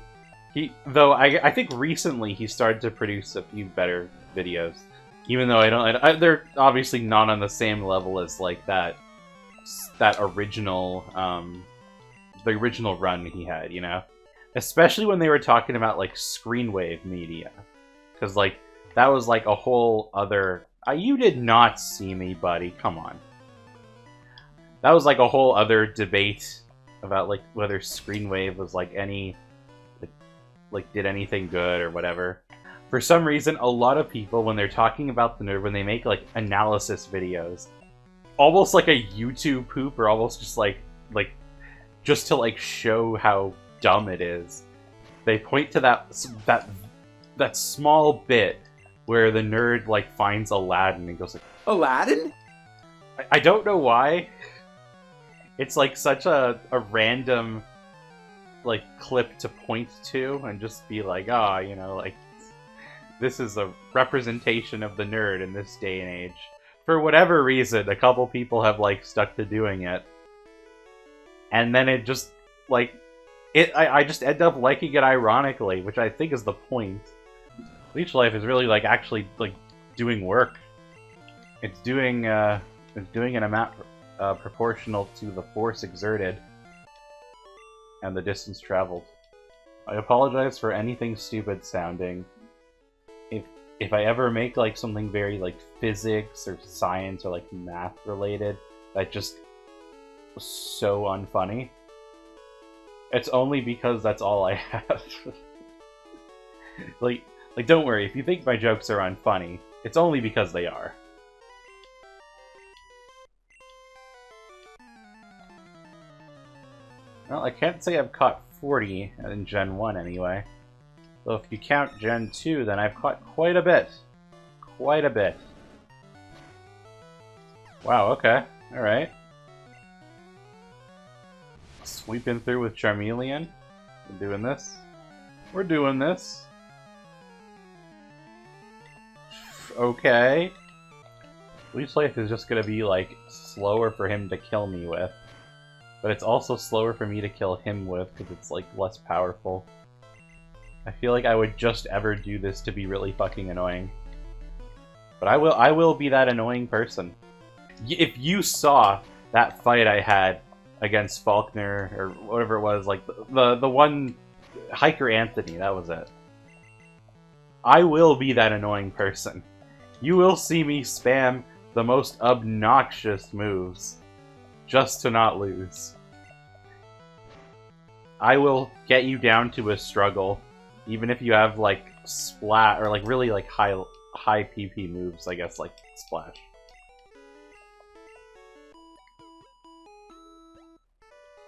Though I think recently he started to produce a few better videos, even though they're obviously not on the same level as, like, that original the original run he had, you know? Especially when they were talking about, like, screenwave media. Because, like, that was, like, a whole other... you did not see me, buddy. Come on. That was, like, a whole other debate about, like, whether screenwave was, like, any... Like, did anything good or whatever. For some reason, a lot of people, when they're talking about the nerd, when they make, like, analysis videos, almost like a YouTube poop, or almost just, like, just to, like, show how dumb it is, they point to that small bit where the nerd, like, finds Aladdin and goes like, Aladdin? I don't know why. It's, like, such a random, like, clip to point to and just be like, ah, you know, like, this is a representation of the nerd in this day and age. For whatever reason, a couple people have, like, stuck to doing it. And then it just, like, I just end up liking it ironically, which I think is the point. Leech Life is really, like, actually, like, doing work. It's doing an amount proportional to the force exerted and the distance traveled. I apologize for anything stupid sounding. If I ever make, like, something very, like, physics or science or, like, math related that just was so unfunny, it's only because that's all I have. like, don't worry, if you think my jokes are unfunny, it's only because they are. Well, I can't say I've caught 40 in Gen 1 anyway. Though if you count Gen 2, then I've caught quite a bit. Quite a bit. Wow, okay. Alright. Sweeping through with Charmeleon. We're doing this. We're doing this. Okay. Leech Life is just gonna be, like, slower for him to kill me with. But it's also slower for me to kill him with, because it's, like, less powerful. I feel like I would just ever do this to be really fucking annoying. But I will be that annoying person. If you saw that fight I had against Faulkner, or whatever it was, like, the one... Hiker Anthony, that was it. I will be that annoying person. You will see me spam the most obnoxious moves, just to not lose. I will get you down to a struggle, even if you have, like, splat, or, like, really, like, high PP moves, I guess, like Splash.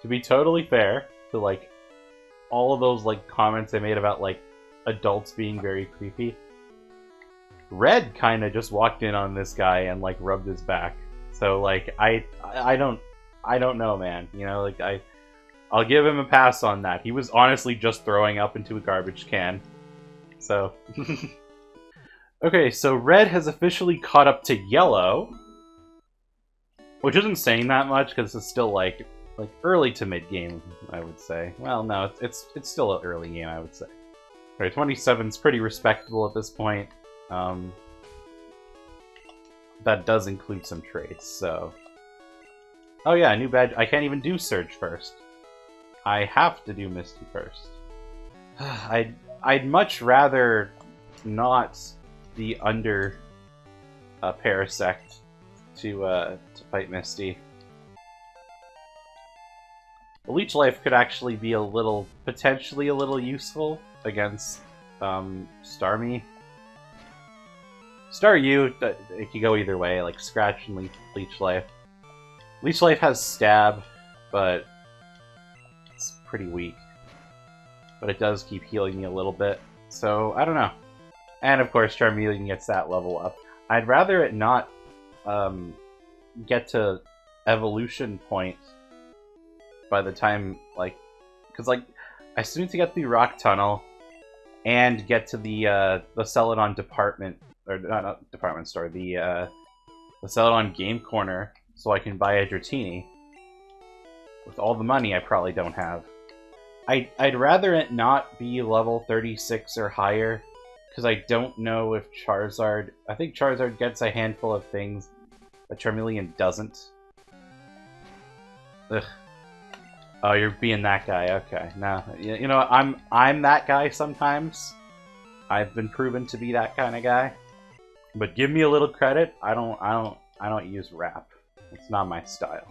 To be totally fair to, like, all of those like comments I made about like adults being very creepy, Red kind of just walked in on this guy and like rubbed his back. So like I don't know, man. You know, like I'll give him a pass on that. He was honestly just throwing up into a garbage can. So okay, so Red has officially caught up to Yellow, which isn't saying that much because it's still like early to mid game, I would say. Well, no, it's still an early game, I would say. Alright, 27's pretty respectable at this point. That does include some trades, so... Oh yeah, new badge. I can't even do Surge first. I have to do Misty first. I'd much rather not be under a Parasect to fight Misty. Leech Life could actually be potentially a little useful against Starmie. Staryu, it could go either way, like Scratch and Leech Life. Leech Life has Stab, but it's pretty weak. But it does keep healing me a little bit, so I don't know. And of course, Charmeleon gets that level up. I'd rather it not get to evolution point by the time, like, because like I still need to get through Rock Tunnel and get to the Celadon department, or not department store, the Celadon Game Corner, so I can buy a Dratini with all the money I probably don't have. I'd rather it not be level 36 or higher, because I don't know if Charizard... I think Charizard gets a handful of things, but Charmeleon doesn't. Ugh. Oh, you're being that guy. Okay, no, you know what? I'm that guy sometimes. I've been proven to be that kind of guy. But give me a little credit. I don't use rap. It's not my style.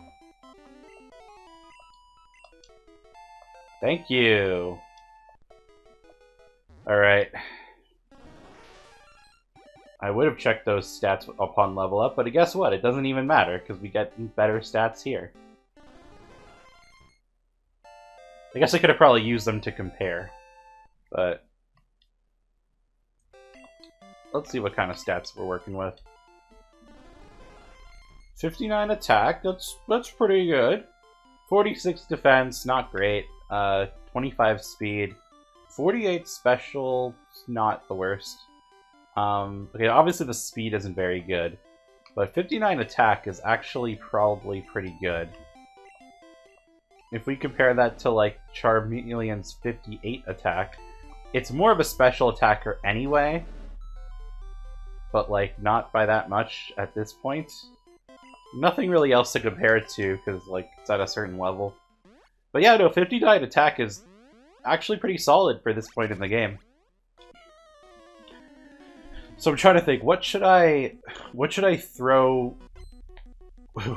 Thank you. All right. I would have checked those stats upon level up, but guess what? It doesn't even matter because we get better stats here. I guess I could have probably used them to compare, but let's see what kind of stats we're working with. 59 attack, that's pretty good. 46 defense, not great. 25 speed. 48 special, not the worst. Okay, obviously the speed isn't very good, but 59 attack is actually probably pretty good. If we compare that to, like, Charmeleon's 58 attack, it's more of a special attacker anyway, but, like, not by that much at this point. Nothing really else to compare it to, because, like, it's at a certain level. But yeah, no, 59 attack is actually pretty solid for this point in the game. So I'm trying to think, what should I throw...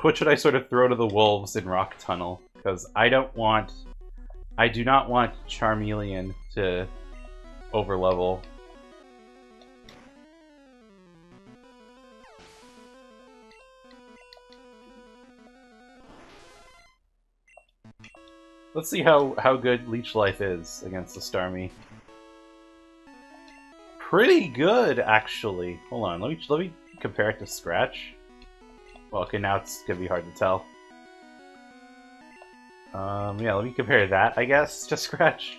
What should I sort of throw to the wolves in Rock Tunnel? Because I do not want Charmeleon to overlevel. Let's see how good Leech Life is against the Starmie. Pretty good, actually. Hold on, let me compare it to Scratch. Well, okay, now it's gonna be hard to tell. Yeah, let me compare that, I guess, to Scratch.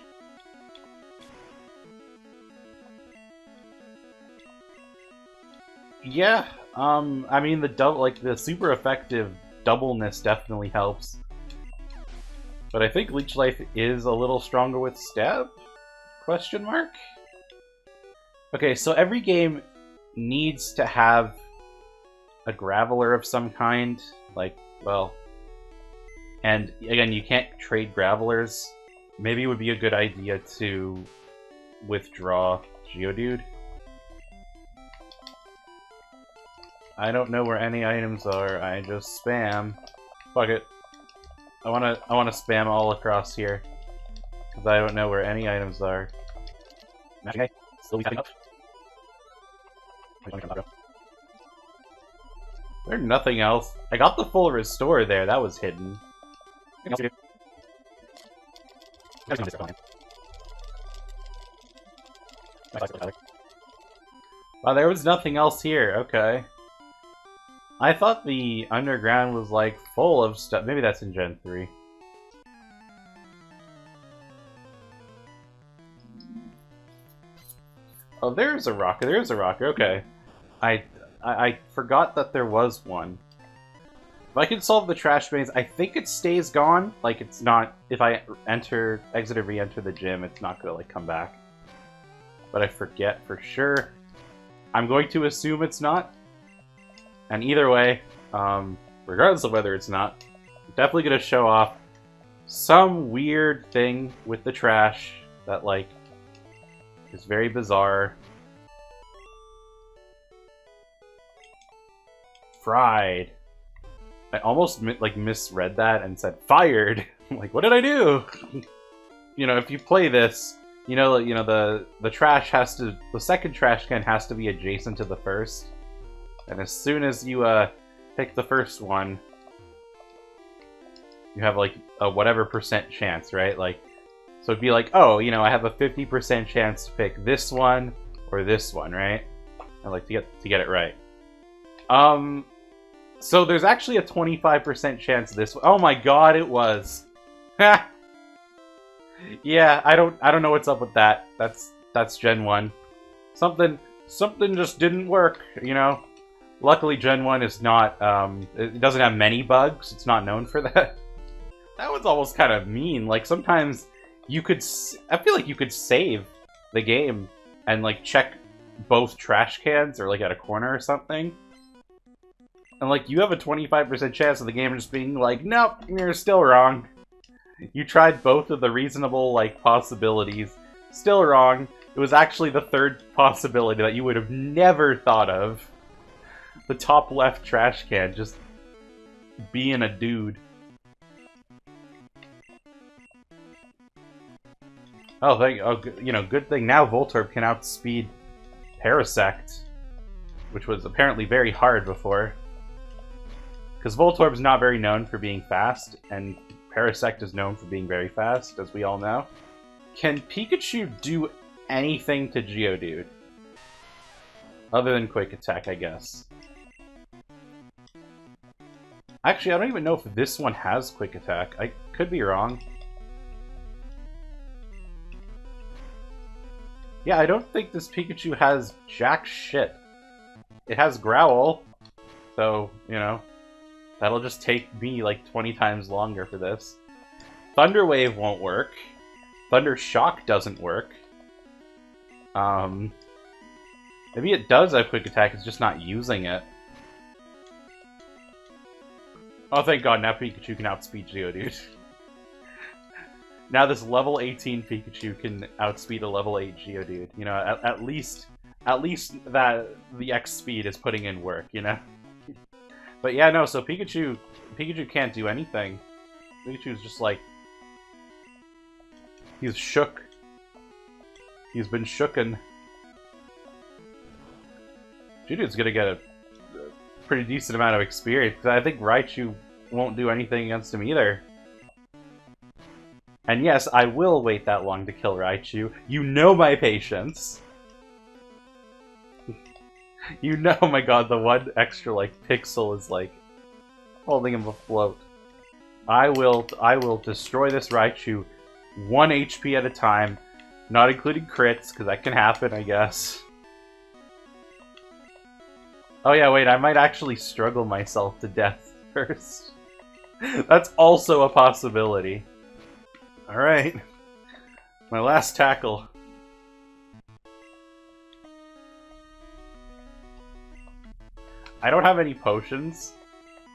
Yeah, I mean, the super effective doubleness definitely helps. But I think Leech Life is a little stronger with Stab? Question mark? Okay, so every game needs to have a Graveler of some kind, like, well... And, again, you can't trade Gravelers. Maybe it would be a good idea to withdraw Geodude. I don't know where any items are, I just spam. Fuck it. I wanna spam all across here. Because I don't know where any items are. Okay, still coming up. There's nothing else. I got the full restore there, that was hidden. Wow, there was nothing else here. Okay. I thought the underground was, like, full of stuff. Maybe that's in Gen 3. Oh, there's a rock. There's a rock. Okay. I forgot that there was one. If I can solve the trash maze, I think it stays gone. Like, it's not... If I exit or re-enter the gym, it's not gonna, like, come back. But I forget for sure. I'm going to assume it's not. And either way, regardless of whether it's not, I'm definitely gonna show off some weird thing with the trash that, like, is very bizarre. Fried. I almost misread that and said fired. I'm like, what did I do? You know, if you play this, you know the trash has to, the second trash can has to be adjacent to the first, and as soon as you pick the first one, you have like a whatever percent chance, right? Like, so it'd be like, oh, you know, I have a 50% chance to pick this one or this one, right? I like to get it right. So there's actually a 25% chance this one. Oh my god, it was. Ha! Yeah, I don't know what's up with that. That's Gen 1. Something just didn't work, you know? Luckily Gen 1 is not it doesn't have many bugs. It's not known for that. That was almost kind of mean. Like, sometimes you could I feel like you could save the game and like check both trash cans or like at a corner or something. And like, you have a 25% chance of the game just being like, nope, you're still wrong. You tried both of the reasonable, like, possibilities. Still wrong. It was actually the third possibility that you would have never thought of. The top left trash can, just being a dude. Oh, you know, good thing now Voltorb can outspeed Parasect, which was apparently very hard before. Because Voltorb's not very known for being fast, and Parasect is known for being very fast, as we all know. Can Pikachu do anything to Geodude? Other than Quick Attack, I guess. Actually, I don't even know if this one has Quick Attack. I could be wrong. Yeah, I don't think this Pikachu has jack shit. It has Growl, so, you know, that'll just take me like 20 times longer for this. Thunder Wave won't work. Thunder Shock doesn't work. Maybe it does have Quick Attack, it's just not using it. Oh, thank god, now Pikachu can outspeed Geodude. Now this level 18 Pikachu can outspeed a level 8 Geodude. You know, at least that the X speed is putting in work, you know? But yeah, no, so Pikachu can't do anything. Pikachu's just like... He's shook. He's been shooken. Geodude's gonna get a pretty decent amount of experience, because I think Raichu won't do anything against him either. And yes, I will wait that long to kill Raichu. You know my patience. You know, oh my god, the one extra, like, pixel is, like, holding him afloat. I will destroy this Raichu 1 HP at a time, not including crits, because that can happen, I guess. Oh yeah, wait, I might actually struggle myself to death first. That's also a possibility. Alright. My last tackle. I don't have any potions,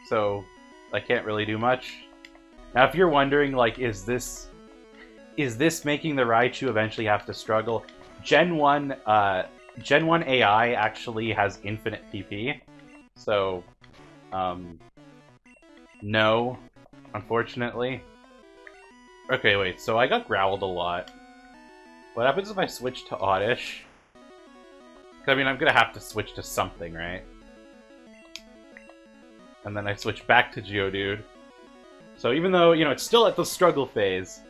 so I can't really do much. Now, if you're wondering, like, is this making the Raichu eventually have to struggle? Gen 1 AI actually has infinite PP, so, no, unfortunately. Okay, wait, so I got growled a lot. What happens if I switch to Oddish? 'Cause, I mean, I'm gonna have to switch to something, right? And then I switch back to Geodude. So even though, you know, it's still at the struggle phase,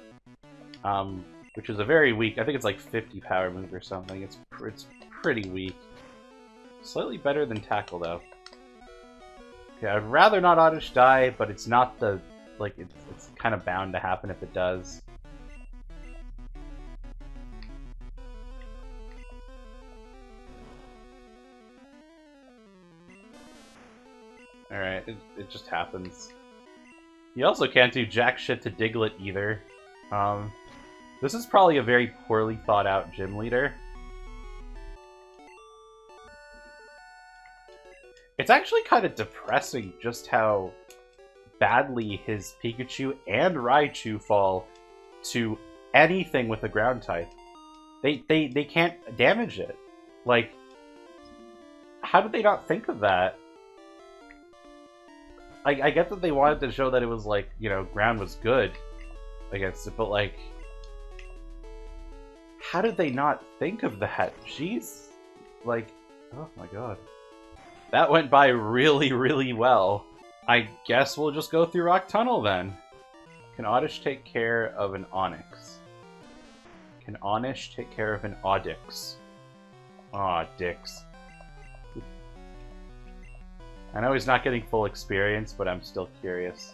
which is a very weak. I think it's like 50 power move or something. It's pretty weak. Slightly better than Tackle though. Okay, I'd rather not Oddish die, but it's not the like it's kind of bound to happen if it does. Alright, it just happens. You also can't do jack shit to Diglett either. This is probably a very poorly thought out gym leader. It's actually kind of depressing just how badly his Pikachu and Raichu fall to anything with a ground type. They can't damage it. Like, how did they not think of that? I get that they wanted to show that it was like, you know, ground was good against it, but like, how did they not think of that? Jeez. Like, oh my god. That went by really, really well. I guess we'll just go through Rock Tunnel then. Can Oddish take care of an Onix? Can Onish take care of an Audix? Aw, dicks. I know he's not getting full experience, but I'm still curious.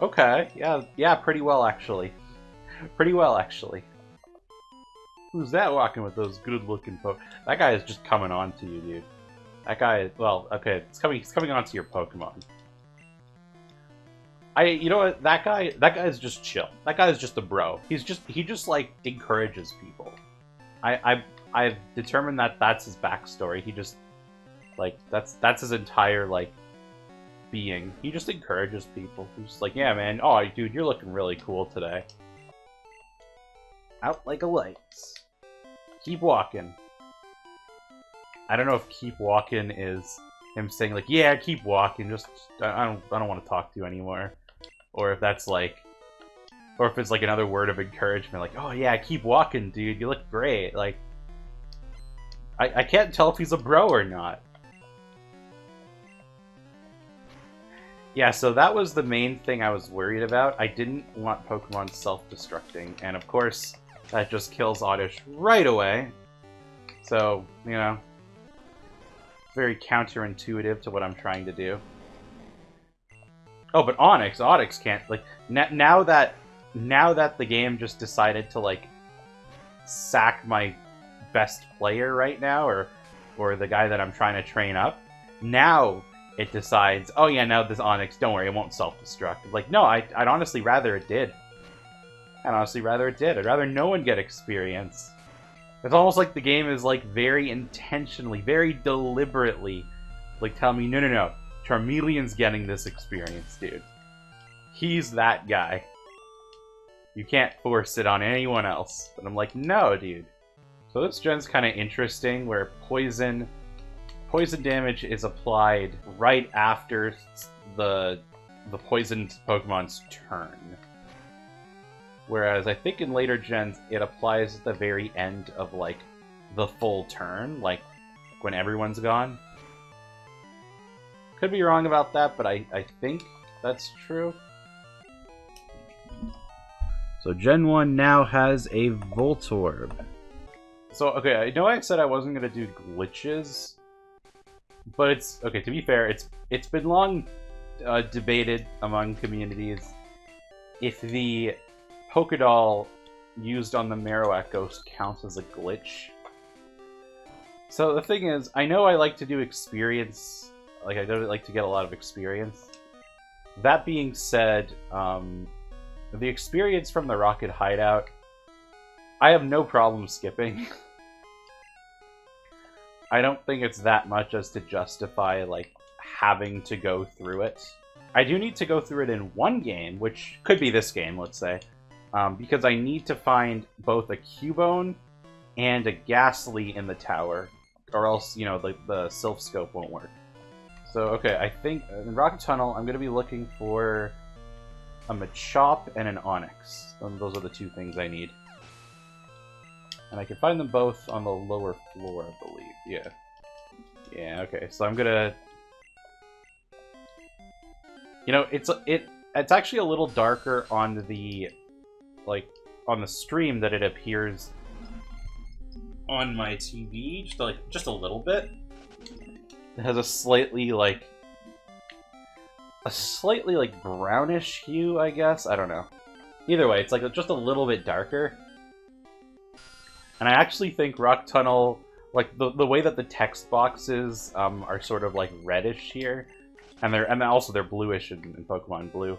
Okay, yeah, pretty well actually. Pretty well actually. Who's that walking with those good-looking That guy is just coming on to you, dude. That guy, well, okay, he's coming onto your Pokemon. You know what? That guy is just chill. That guy is just a bro. He just like encourages people. I've determined that that's his backstory. He just like that's his entire like being. He just encourages people. He's just like, yeah, man. Oh, dude, you're looking really cool today. Out like a light. Keep walking. I don't know if keep walking is him saying like, yeah, keep walking. Just I don't want to talk to you anymore, or if that's like, or if it's like another word of encouragement, like, oh yeah, keep walking, dude. You look great. Like, I can't tell if he's a bro or not. Yeah, so that was the main thing I was worried about. I didn't want Pokemon self-destructing, and of course, that just kills Oddish right away. So, you know, very counterintuitive to what I'm trying to do. Oh, but Onix can't, like, now that the game just decided to, like, sack my best player right now, or the guy that I'm trying to train up, now it decides, oh yeah, now this Onix, don't worry, it won't self-destruct. Like, no, I'd honestly rather it did. I'd rather no one get experience. It's almost like the game is, like, very intentionally, very deliberately, like, telling me, no, Charmeleon's getting this experience, dude. He's that guy. You can't force it on anyone else. And I'm like, no, dude. So this gen's kind of interesting, where poison damage is applied right after the poisoned Pokemon's turn. Whereas I think in later gens, it applies at the very end of, like, the full turn, like, when everyone's gone. Could be wrong about that, but I think that's true. So Gen 1 now has a Voltorb. So, okay, I know I said I wasn't going to do glitches, but it's, okay, to be fair, it's been long debated among communities if the Pokédoll used on the Marowak Ghost counts as a glitch. So the thing is, I know I like to do experience, like I don't like to get a lot of experience. That being said, the experience from the Rocket Hideout, I have no problem skipping. I don't think it's that much as to justify, like, having to go through it. I do need to go through it in one game, which could be this game, let's say. Because I need to find both a Cubone and a Ghastly in the tower, or else, you know, the Sylph Scope won't work. So, okay, I think in Rocket Tunnel, I'm going to be looking for a Machop and an Onix. Those are the two things I need. And I can find them both on the lower floor, I believe. Yeah. Yeah, okay, so I'm going to... You know, it's actually a little darker on the... like, on the stream that it appears on my TV, just a little bit. It has a slightly like brownish hue, I guess. I don't know. Either way, it's like just a little bit darker. And I actually think Rock Tunnel, like the way that the text boxes are sort of like reddish here, and they're bluish in Pokemon Blue.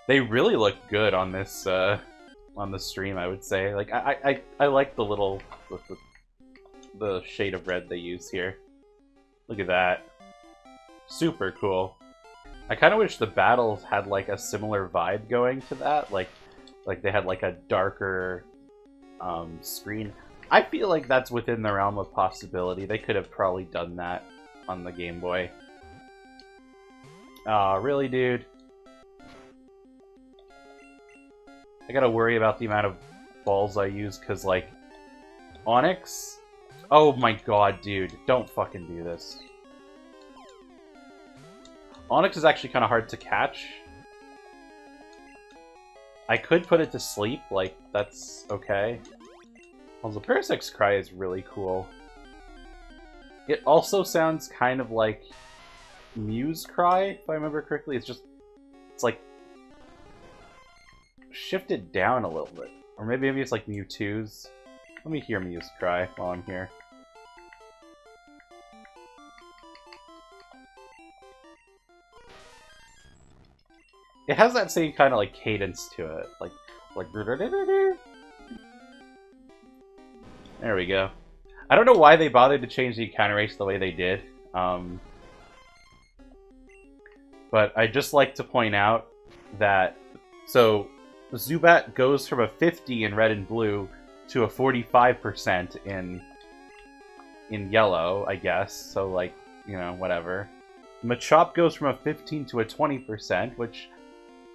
They really look good on this on the stream, I would say. Like I like the shade of red they use here. Look at that. Super cool. I kind of wish the battles had like a similar vibe going to that, like they had like a darker screen. I feel like that's within the realm of possibility. They could have probably done that on the Game Boy. Aw, really, dude? I gotta worry about the amount of balls I use, because, like, Onix? Oh my god, dude. Don't fucking do this. Onix is actually kind of hard to catch. I could put it to sleep, like, that's okay. Also, Parasec's Cry is really cool. It also sounds kind of like Mew's Cry, if I remember correctly. It's like shifted down a little bit. Or maybe it's like Mewtwo's. Let me hear Mew's Cry while I'm here. It has that same kind of like cadence to it, like. There we go. I don't know why they bothered to change the encounter rates the way they did. But I'd just like to point out that so Zubat goes from a 50 in red and blue to a 45% in yellow, I guess. So like, you know, whatever. Machop goes from a 15 to a 20%, which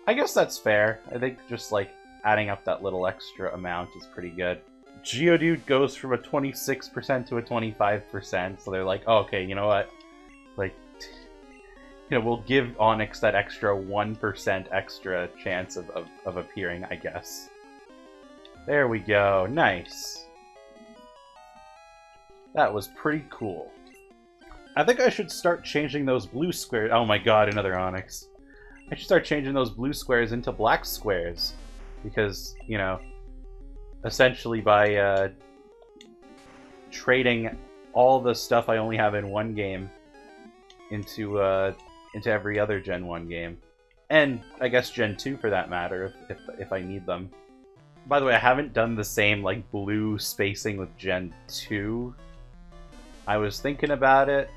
I guess that's fair. I think just like adding up that little extra amount is pretty good. Geodude goes from a 26% to a 25%, so they're like, oh, okay, you know what? Like, you know, we'll give Onix that extra 1% extra chance of appearing, I guess. There we go. Nice. That was pretty cool. I think I should start changing those blue squares. Oh my god, another Onix. I should start changing those blue squares into black squares. Because, you know, essentially by trading all the stuff I only have in one game into every other Gen 1 game. And I guess Gen 2 for that matter, if I need them. By the way, I haven't done the same like blue spacing with Gen 2. I was thinking about it,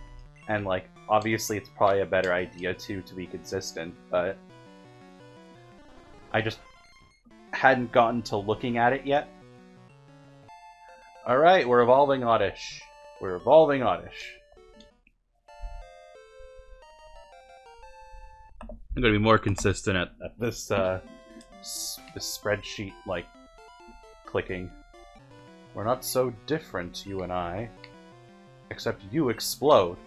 and like obviously it's probably a better idea to be consistent, but I just hadn't gotten to looking at it yet. Alright, we're evolving Oddish. We're evolving Oddish. I'm gonna be more consistent at this this spreadsheet, like, clicking. We're not so different, you and I. Except you explode.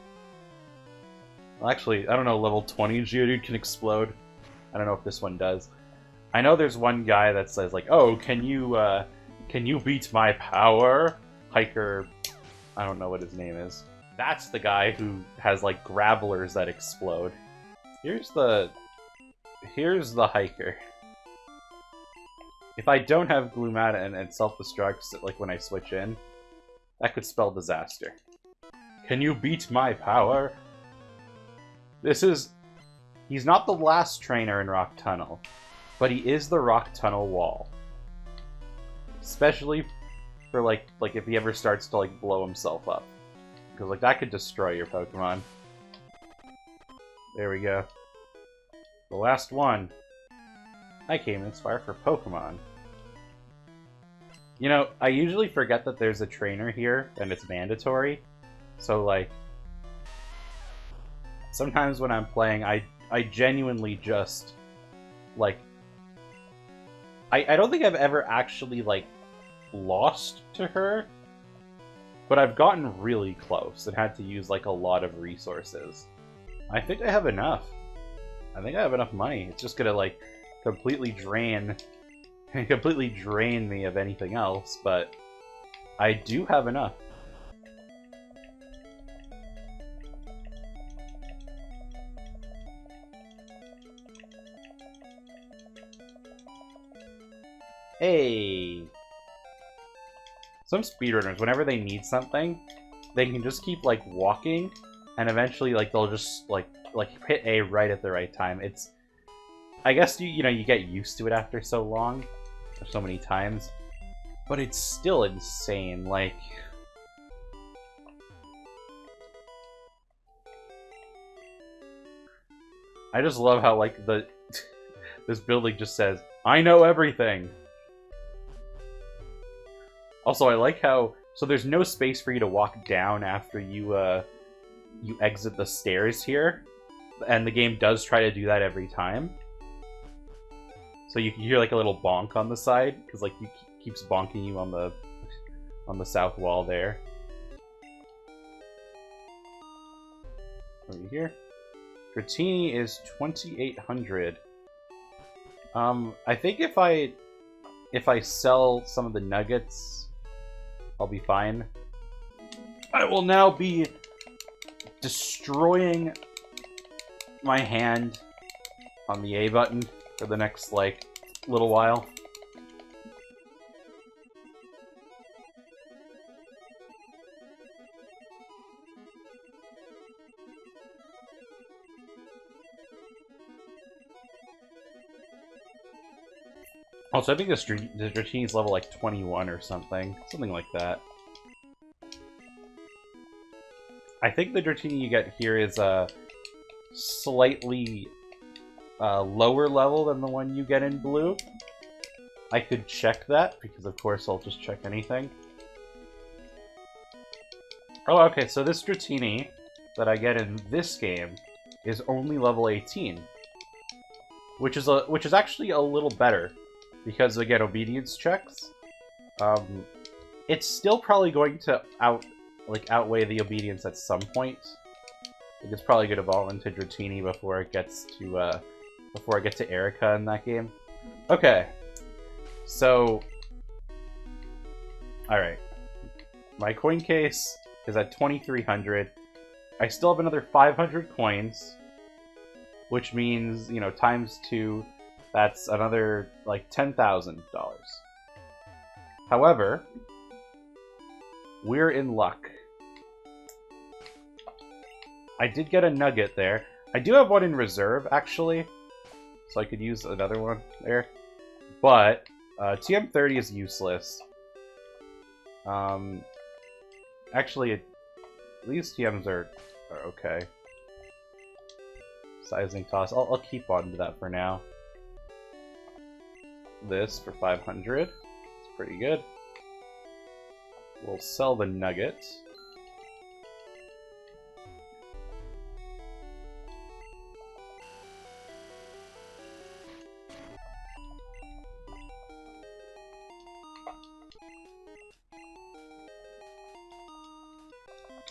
Well, actually, I don't know, level 20 Geodude can explode. I don't know if this one does. I know there's one guy that says, like, oh, can you beat my power? Hiker, I don't know what his name is. That's the guy who has, like, gravelers that explode. Here's the Hiker. If I don't have Gloomata and self-destructs, like, when I switch in, that could spell disaster. Can you beat my power? He's not the last trainer in Rock Tunnel, but he is the Rock Tunnel wall. Especially for, like if he ever starts to, like, blow himself up. Because, like, that could destroy your Pokemon. There we go. The last one. I came inspired for Pokemon. You know, I usually forget that there's a trainer here, and it's mandatory. So, like, sometimes when I'm playing, I genuinely just, like, I don't think I've ever actually, like, lost to her, but I've gotten really close and had to use, like, a lot of resources. I think I have enough. I think I have enough money. It's just gonna, like, completely drain and completely drain me of anything else, but I do have enough. Hey! Some speedrunners, whenever they need something, they can just keep, like, walking, and eventually, like, they'll just, like hit A right at the right time. It's... I guess, you know, you get used to it after so long, or so many times, but it's still insane, like... I just love how, like, this building just says, I know everything! Also, I like how... So there's no space for you to walk down after you exit the stairs here. And the game does try to do that every time. So you can hear, like, a little bonk on the side, because, like, he keeps bonking you on the south wall there. Over here. Dratini is 2,800. I think if I sell some of the nuggets, I'll be fine. I will now be destroying my hand on the A button for the next, like, little while. Also, I think the Dratini's level, like, 21 or something. Something like that. I think the Dratini you get here is a slightly lower level than the one you get in blue. I could check that, because of course I'll just check anything. Oh, okay, so this Dratini that I get in this game is only level 18. Which is actually a little better. Because I get obedience checks. It's still probably going to outweigh the obedience at some point. I think it's probably going to evolve into Dratini before it gets to before I get to Erica in that game. Okay, so all right, my coin case is at 2,300. I still have another 500 coins, which means, you know, times 2. That's another, like, $10,000. However, we're in luck. I did get a nugget there. I do have one in reserve, actually, so I could use another one there. But TM30 is useless. Actually, these TMs are okay. Sizing toss. I'll keep on to that for now. This for 500. It's pretty good. We'll sell the nugget.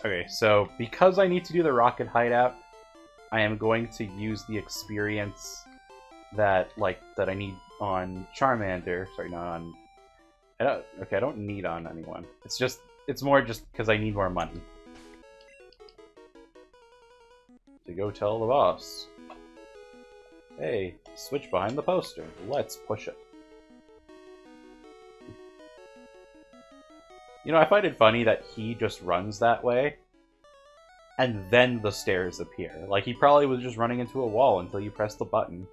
Okay, so because I need to do the rocket hideout, I am going to use the experience that I need on Charmander. Sorry, not on... I don't need on anyone. It's more just because I need more money. To go tell the boss. Hey, switch behind the poster. Let's push it. You know, I find it funny that he just runs that way, and then the stairs appear. Like, he probably was just running into a wall until you press the button.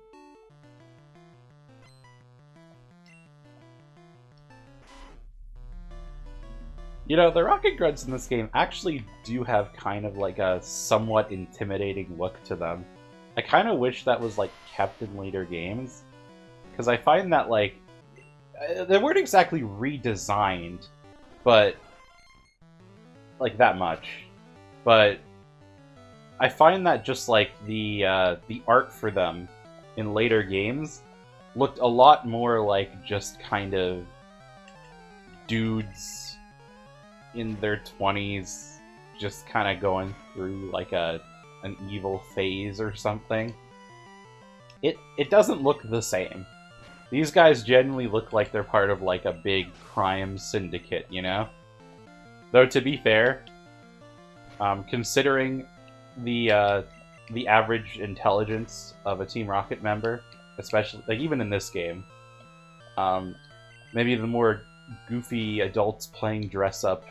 You know, the rocket grunts in this game actually do have kind of like a somewhat intimidating look to them. I kind of wish that was like kept in later games, because I find that like they weren't exactly redesigned, but like that much. But I find that just like the art for them in later games looked a lot more like just kind of dudes in their 20s just kind of going through like an evil phase or something. It doesn't look the same. These guys genuinely look like they're part of like a big crime syndicate, you know? Though to be fair, considering the average intelligence of a Team Rocket member, especially like even in this game, maybe the more goofy adults playing dress-up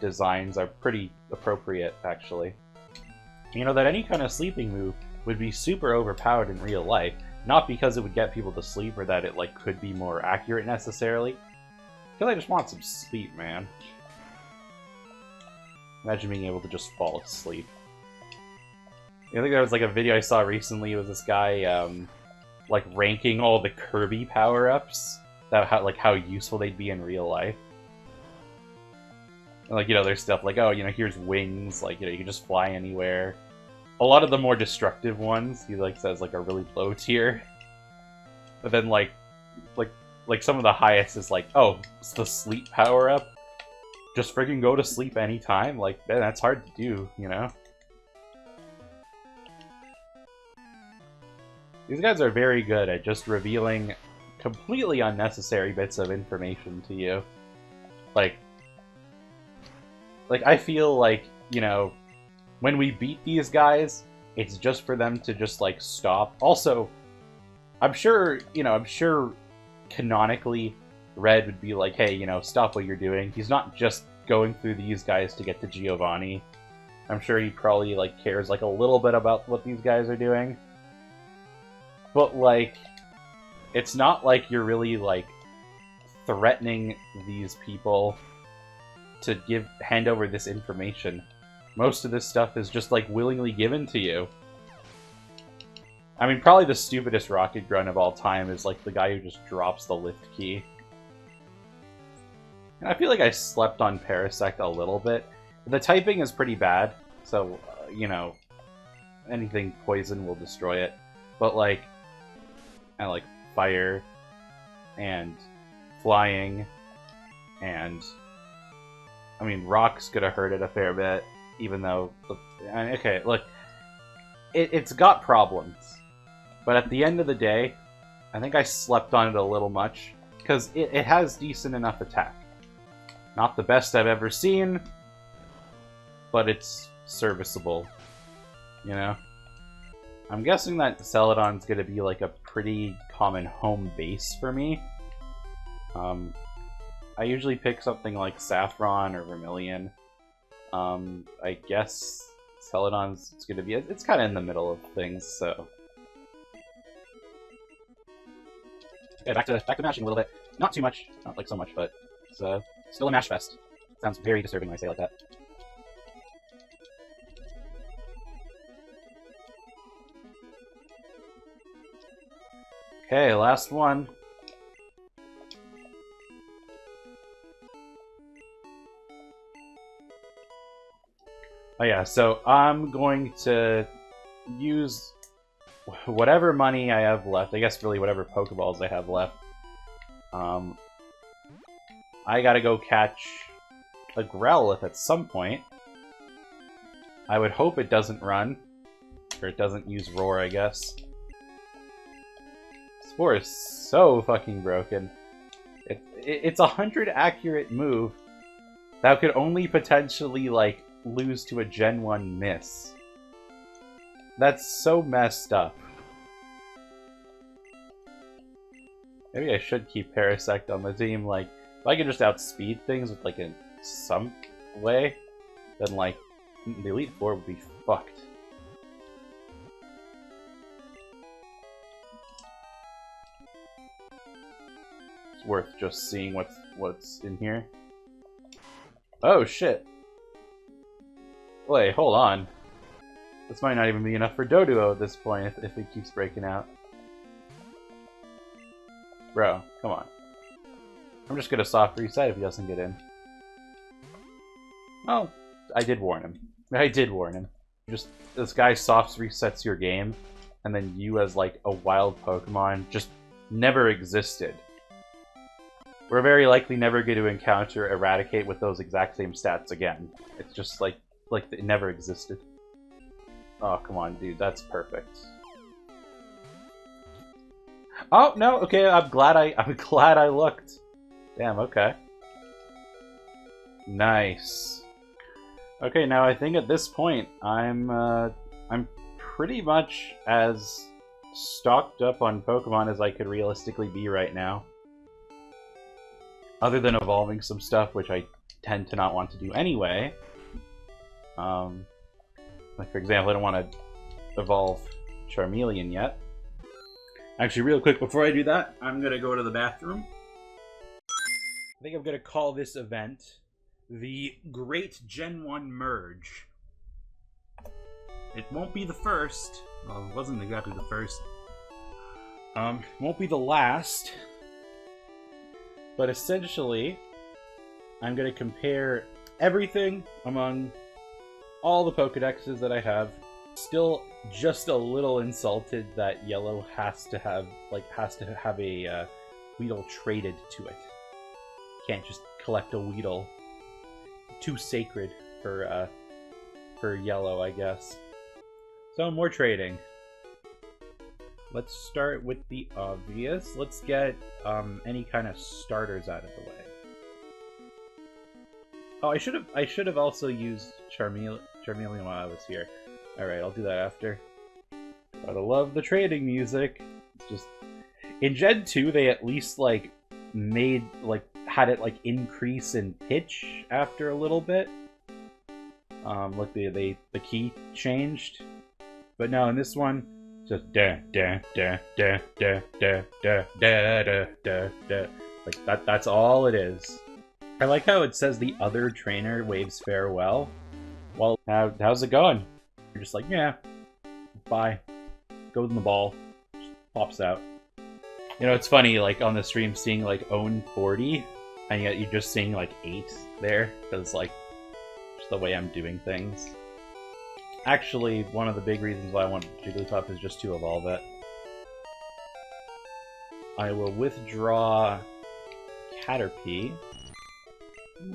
designs are pretty appropriate, actually. You know, that any kind of sleeping move would be super overpowered in real life, not because it would get people to sleep or that it like could be more accurate necessarily, because I just want some sleep, man. Imagine being able to just fall asleep. I think there was like a video I saw recently. It was this guy like ranking all the Kirby power-ups, that how useful they'd be in real life. And, like, you know, there's stuff like, oh, you know, here's wings, like, you know, you can just fly anywhere. A lot of the more destructive ones, he like says like are really low tier. But then like some of the highest is like, oh, it's the sleep power-up. Just freaking go to sleep anytime. Like, man, that's hard to do, you know? These guys are very good at just revealing completely unnecessary bits of information to you. Like I feel like, you know, when we beat these guys, it's just for them to just, like, stop. Also, I'm sure canonically, Red would be like, hey, you know, stop what you're doing. He's not just going through these guys to get to Giovanni. I'm sure he probably, like, cares, like, a little bit about what these guys are doing. But, like, it's not like you're really, like, threatening these people to hand over this information. Most of this stuff is just, like, willingly given to you. I mean, probably the stupidest rocket grunt of all time is, like, the guy who just drops the lift key. And I feel like I slept on Parasect a little bit. The typing is pretty bad, so, you know, anything poison will destroy it. But, like, I like fire, and flying, and... I mean, rock's gonna hurt it a fair bit, even though... Okay, look, it's got problems. But at the end of the day, I think I slept on it a little much, because it has decent enough attack. Not the best I've ever seen, but it's serviceable, you know? I'm guessing that Celadon's gonna be like a pretty common home base for me. I usually pick something like Saffron or Vermilion. I guess Celadon's gonna be... It's kind of in the middle of things, so... Okay, back to mashing a little bit. Not too much, not like so much, but it's still a mash fest. Sounds very disturbing when I say it like that. Okay, last one. Oh yeah, so I'm going to use whatever money I have left. I guess really whatever Pokeballs I have left. I gotta go catch a Growlithe at some point. I would hope it doesn't run. Or it doesn't use Roar, I guess. Spore is so fucking broken. It's a 100 accurate move that could only potentially, like, lose to a Gen 1 miss. That's so messed up. Maybe I should keep Parasect on the team. Like, if I could just outspeed things with, like, some way, then, like, the Elite Four would be fucked. It's worth just seeing what's in here. Oh, shit. Wait, hold on. This might not even be enough for Doduo at this point if it keeps breaking out. Bro, come on. I'm just gonna soft reset if he doesn't get in. Oh, I did warn him. I did warn him. Just, this guy soft resets your game, and then you as, like, a wild Pokemon just never existed. We're very likely never going to encounter Eradicate with those exact same stats again. It's just like it never existed. Oh, come on, dude, that's perfect. Oh no, okay, I'm glad I looked. Damn, okay. Nice. Okay, now I think at this point I'm pretty much as stocked up on Pokemon as I could realistically be right now. Other than evolving some stuff, which I tend to not want to do anyway. Like for example, I don't want to evolve Charmeleon yet. Actually, real quick before I do that, I'm gonna go to the bathroom. I think I'm gonna call this event the Great Gen 1 Merge. It won't be the first. Well, it wasn't exactly the first. Won't be the last. But essentially, I'm gonna compare everything among all the Pokedexes that I have. Still just a little insulted that Yellow has to have a Weedle traded to it. Can't just collect a Weedle. Too sacred for Yellow, I guess. So more trading. Let's start with the obvious. Let's get any kind of starters out of the way. Oh, I should have also used Charmeleon while I was here. All right, I'll do that after. Gotta love the trading music. It's just in Gen 2, they at least like had it like increase in pitch after a little bit. Like the key changed, but no, in this one, just da da da da da da da da da da da. Like that. That's all it is. I like how it says the other trainer waves farewell. Well, how's it going? You're just like, yeah, bye. Goes in the ball, just pops out. You know, it's funny, like on the stream, seeing like own 40, and yet you're just seeing like 8 there, because like just the way I'm doing things. Actually, one of the big reasons why I want Jigglypuff is just to evolve it. I will withdraw Caterpie.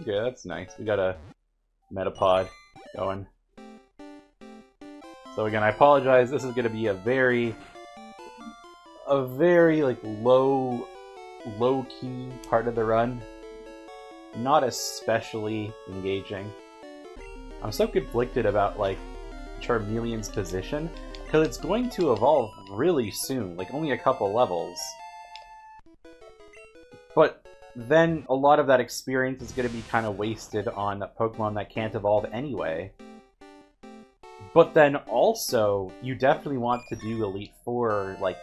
Okay, that's nice. We got a Metapod going. So again, I apologize. This is going to be a very like low key part of the run. Not especially engaging. I'm so conflicted about like Charmeleon's position because it's going to evolve really soon, like only a couple levels. But then a lot of that experience is going to be kind of wasted on Pokemon that can't evolve anyway. But then also, you definitely want to do Elite Four, like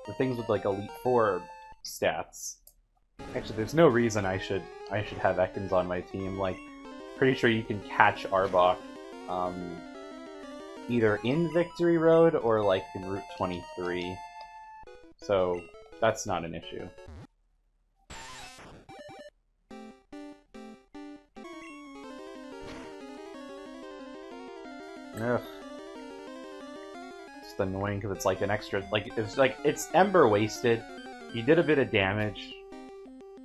the things with like Elite Four stats. Actually, there's no reason I should have Ekans on my team. Like, pretty sure you can catch Arbok, either in Victory Road or like in Route 23. So that's not an issue. Ugh. It's annoying because it's like an extra, it's Ember wasted. You did a bit of damage,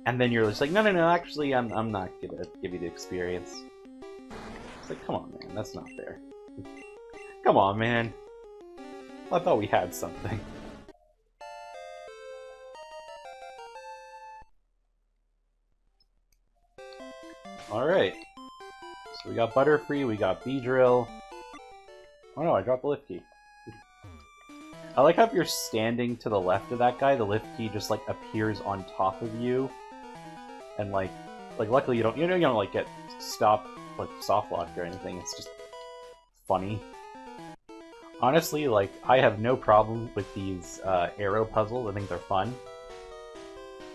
and then you're just like, no, actually, I'm not gonna give you the experience. It's like, come on, man, that's not fair. Come on, man. I thought we had something. Alright. So we got Butterfree, we got Beedrill. Oh no, I dropped the lift key. I like how if you're standing to the left of that guy, the lift key just like appears on top of you. And like luckily you don't like get stopped, like soft locked or anything. It's just funny. Honestly, like I have no problem with these arrow puzzles. I think they're fun.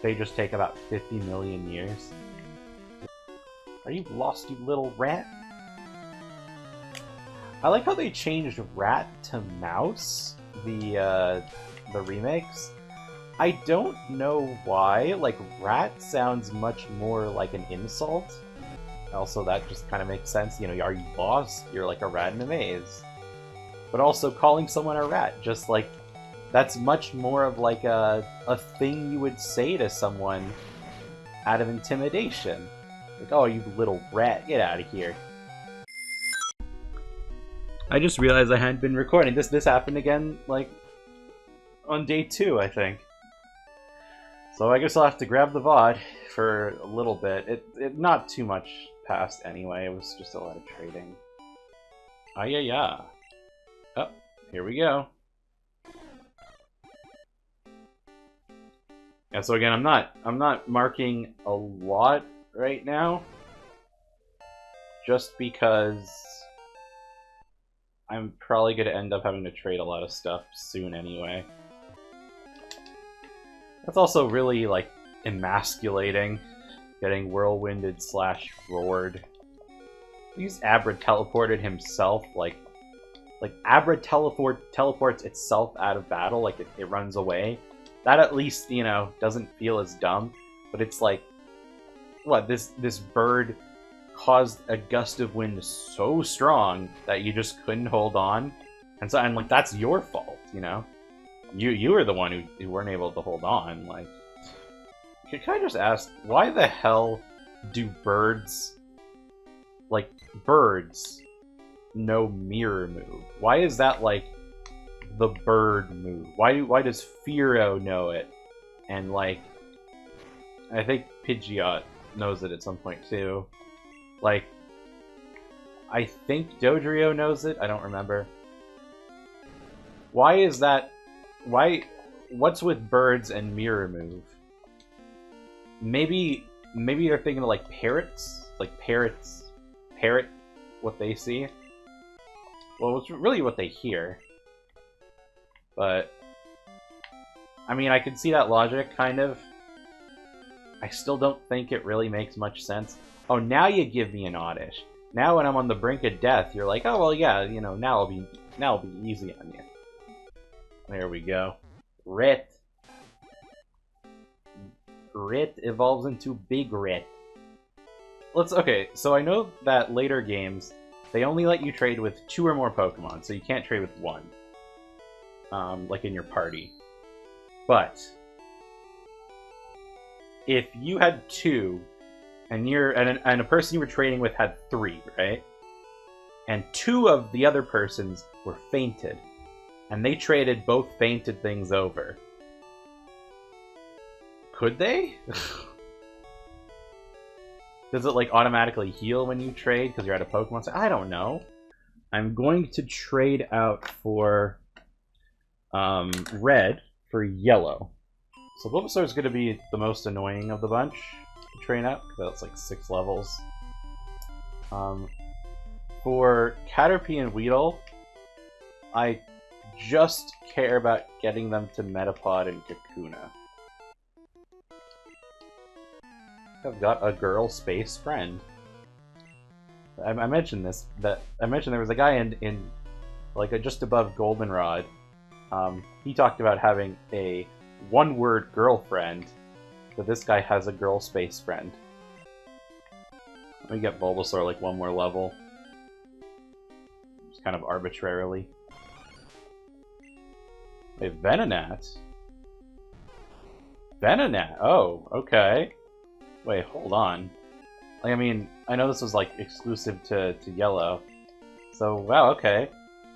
They just take about 50 million years. Are you lost, you little rat? I like how they changed rat to mouse, the remakes. I don't know why, like rat sounds much more like an insult. Also, that just kind of makes sense, you know, are you lost? You're like a rat in a maze. But also calling someone a rat, just like, that's much more of like a thing you would say to someone out of intimidation. Like, oh, you little rat, get out of here. I just realized I hadn't been recording. This happened again, like, on day 2, I think. So I guess I'll have to grab the VOD for a little bit. It not too much past anyway. It was just a lot of trading. Ah, yeah. Oh, here we go. Yeah, so again, I'm not marking a lot right now, just because I'm probably going to end up having to trade a lot of stuff soon anyway. That's also really, like, emasculating, getting whirlwinded / roared. He's Abra teleported himself, like Abra teleports itself out of battle, like it runs away. That at least, you know, doesn't feel as dumb. But it's like, what, this bird caused a gust of wind so strong that you just couldn't hold on, and like that's your fault, you know. You were the one who weren't able to hold on. Like, can I just ask, why the hell do birds know mirror move? Why is that like the bird move? Why does Firo know it? And like, I think Pidgeot knows it at some point too. Like, I think Dodrio knows it. I don't remember. Why is that? What's with birds and mirror move? Maybe they're thinking of like parrots. Like parrot what they see. Well, it's really what they hear. But I mean, I can see that logic, kind of. I still don't think it really makes much sense. Oh, now you give me an oddish. Now when I'm on the brink of death, you're like, oh well, yeah, you know, now it'll be easy on you. There we go. Rit evolves into Big Rit. Okay, so I know that later games, they only let you trade with 2 or more Pokemon, so you can't trade with 1. Like in your party. But if you had 2, and a person you were trading with had 3, right? And 2 of the other persons were fainted, and they traded both fainted things over. Could they? Does it like automatically heal when you trade because you're at a Pokemon Center? I don't know. I'm going to trade out for red for yellow. So Bulbasaur is going to be the most annoying of the bunch to train out because that's like 6 levels. For Caterpie and Weedle, I just care about getting them to Metapod and Kakuna. I've got a girl space friend. I mentioned this. I mentioned there was a guy in like just above Goldenrod. He talked about having a one-word girlfriend, but this guy has a girl space friend. Let me get Bulbasaur like 1 more level. Just kind of arbitrarily. A Venonat? Venonat! Oh, okay. Wait, hold on. Like, I mean, I know this was like exclusive to Yellow. So, wow, okay.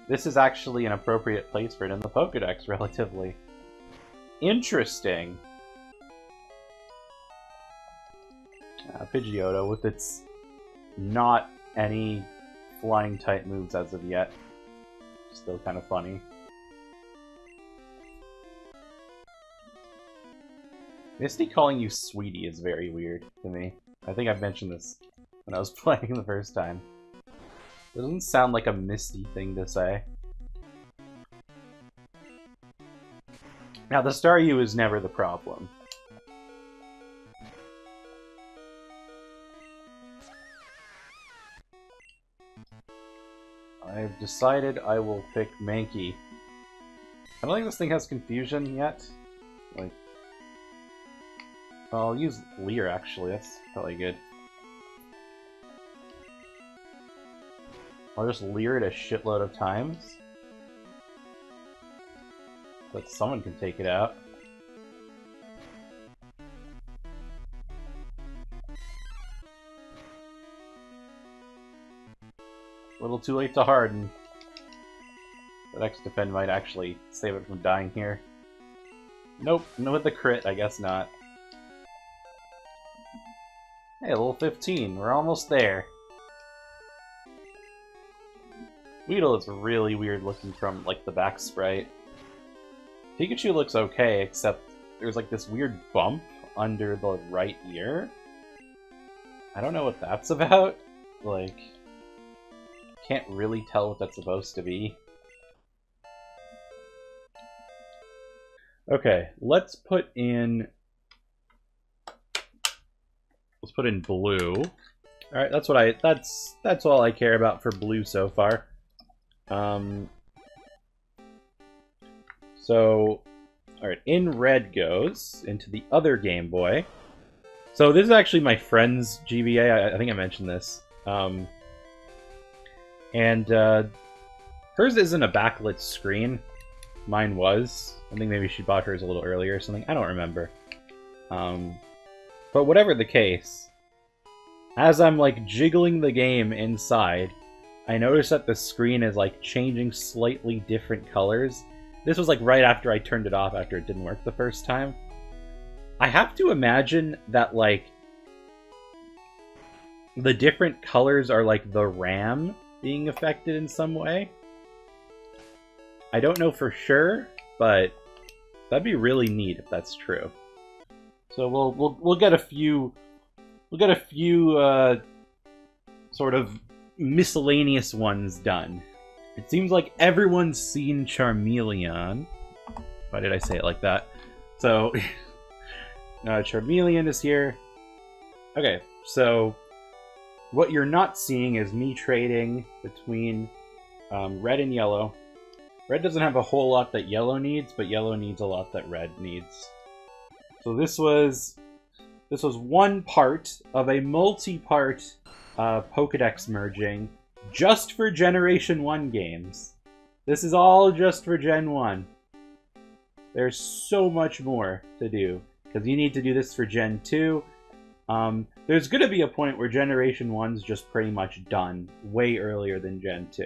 This is actually an appropriate place for it in the Pokedex, relatively. Interesting. Pidgeotto with its not any flying type moves as of yet. Still kind of funny. Misty calling you sweetie is very weird to me. I think I've mentioned this when I was playing the first time. It doesn't sound like a Misty thing to say. Now, the Staryu is never the problem. I've decided I will pick Mankey. I don't think this thing has confusion yet. Like, well, I'll use Leer actually, that's probably good. I'll just Leer it a shitload of times. But someone can take it out. A little too late to harden. That X-Defend might actually save it from dying here. Nope, no with the crit, I guess not. Hey, level 15. We're almost there. Weedle is really weird looking from, like, the back sprite. Pikachu looks okay, except there's, like, this weird bump under the right ear. I don't know what that's about. Like, can't really tell what that's supposed to be. Okay, let's put in blue. All right, that's all I care about for blue so far. So, all right, in red goes into the other Game Boy. So this is actually my friend's GBA. I think I mentioned this. Hers isn't a backlit screen. Mine was. I think maybe she bought hers a little earlier or something. I don't remember. But whatever the case, as I'm like jiggling the game inside, I noticed that the screen is like changing slightly different colors. This was like right after I turned it off after it didn't work the first time. I have to imagine that like the different colors are like the RAM being affected in some way. I don't know for sure, but that'd be really neat if that's true. So we'll get a few sort of miscellaneous ones done. It seems like everyone's seen Charmeleon. Why did I say it like that? So Charmeleon is here. Okay, so what you're not seeing is me trading between red and yellow. Red doesn't have a whole lot that yellow needs, but yellow needs a lot that red needs. So this was one part of a multi-part Pokedex merging just for Generation 1 games. This is all just for Gen 1. There's so much more to do, because you need to do this for Gen 2. There's going to be a point where Generation 1's just pretty much done, way earlier than Gen 2.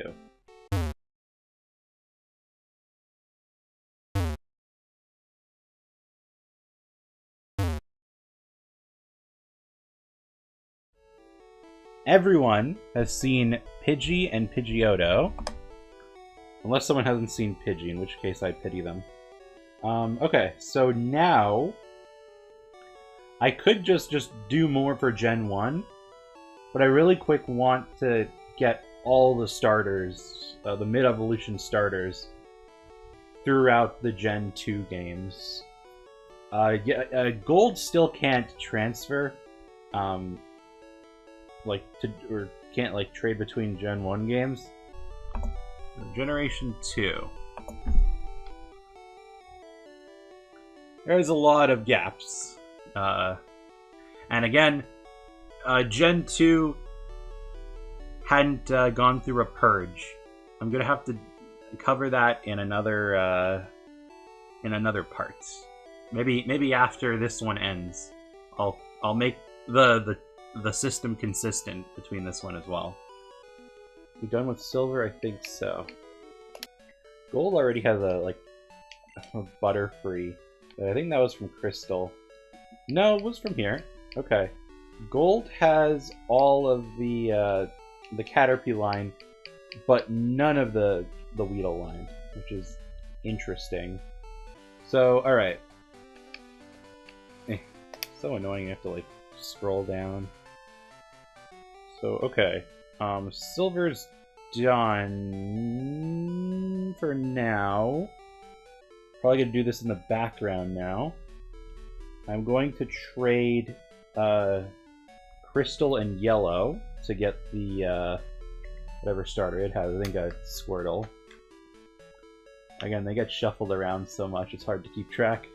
Everyone has seen Pidgey and Pidgeotto. Unless someone hasn't seen Pidgey, in which case I pity them. Okay, so now I could just do more for Gen 1, but I really quick want to get all the starters, the mid-evolution starters, throughout the Gen 2 games. Gold still can't transfer, or can't like trade between Gen 1 games. Generation 2. There's a lot of gaps. And again, Gen 2 hadn't gone through a purge. I'm gonna have to cover that in another part. Maybe after this one ends, I'll make the system consistent between this one as well. We done with silver? I think so. Gold already has a Butterfree. I think that was from Crystal. No, it was from here. Okay. Gold has all of the Caterpie line, but none of the Weedle line, which is interesting. So, alright. So annoying you have to scroll down. So, okay. Silver's done for now. Probably gonna do this in the background now. I'm going to trade Crystal and Yellow to get the whatever starter it has. I think a Squirtle. Again, they get shuffled around so much it's hard to keep track.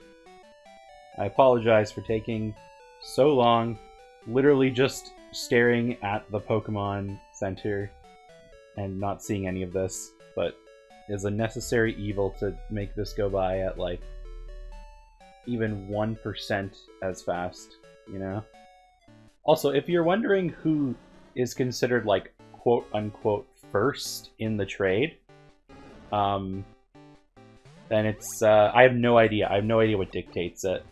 I apologize for taking so long, literally just staring at the Pokemon Center and not seeing any of this, but it's a necessary evil to make this go by at even 1% as fast, you know? Also, if you're wondering who is considered quote-unquote first in the trade, then it's, I have no idea. I have no idea what dictates it.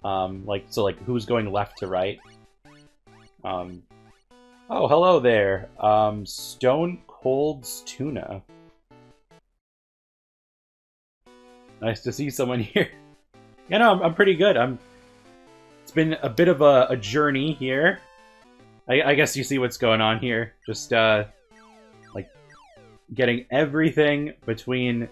Who's going left to right? Oh, hello there. Stone Cold's Tuna. Nice to see someone here. Yeah, no, I'm pretty good. It's been a bit of a journey here. I guess you see what's going on here. Just, like, getting everything between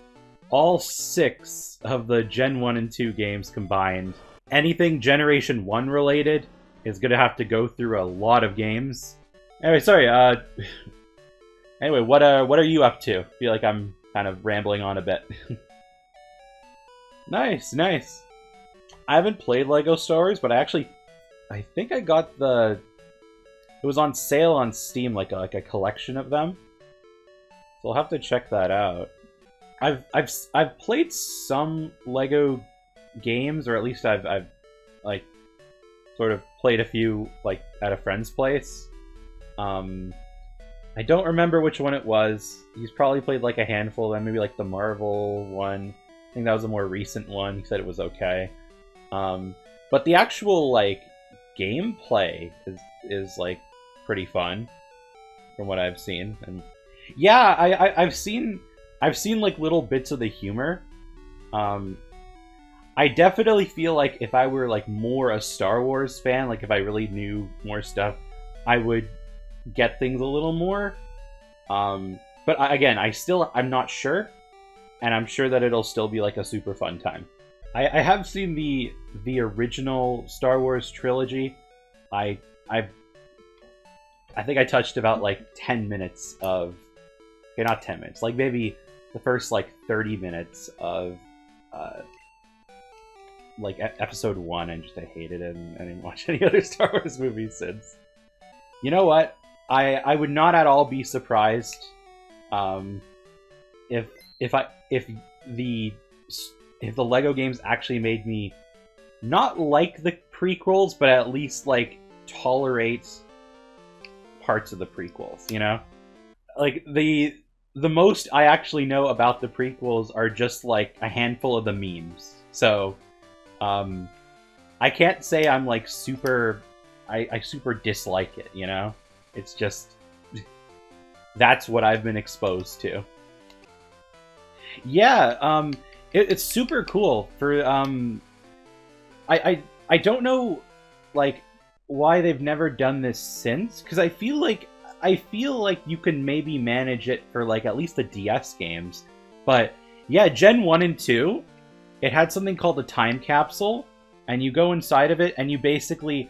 all 6 of the Gen 1 and 2 games combined. Anything Generation 1 related is gonna have to go through a lot of games. Anyway, sorry, anyway, what are you up to? I feel like I'm kind of rambling on a bit. Nice, nice. I haven't played Lego Star Wars, but I think I got it was on sale on Steam, like a collection of them. So I'll have to check that out. I've played some Lego games, or at least I've like sort of played a few like at a friend's place. I don't remember which one it was. He's probably played like a handful of them, maybe like the Marvel one. I think that was a more recent one. He said it was okay. But the actual like gameplay is like pretty fun from what I've seen. And yeah, I've seen like little bits of the humor. I definitely feel like if I were like more a Star Wars fan, like if I really knew more stuff, I would get things a little more. But again, I'm not sure, and I'm sure that it'll still be like a super fun time. I have seen the original Star Wars trilogy. I think I touched about like 10 minutes of, okay, not 10 minutes, like maybe the first like 30 minutes of like episode 1, and just I hated it, and I didn't watch any other Star Wars movies since. You know what? I would not at all be surprised if the Lego games actually made me not like the prequels, but at least like tolerate parts of the prequels, you know? Like the most I actually know about the prequels are just like a handful of the memes. So I can't say I'm like super I super dislike it, you know? It's just that's what I've been exposed to. Yeah, it's super cool for I don't know like why they've never done this since, because I feel like you can maybe manage it for like at least the DS games. But yeah, Gen 1 and 2, it had something called a time capsule, and you go inside of it and you basically,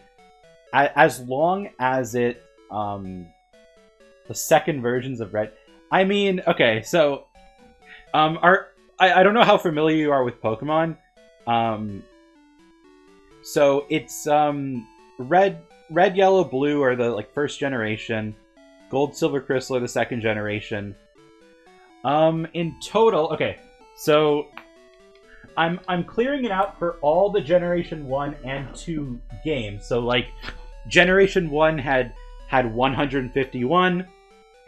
as long as it the second versions of Red, I mean, okay, so I don't know how familiar you are with Pokemon. So it's red, yellow, blue are the like first generation. Gold, silver, crystal are the second generation. In total, okay, so I'm clearing it out for all the Generation 1 and 2 games. So like Generation 1 had 151,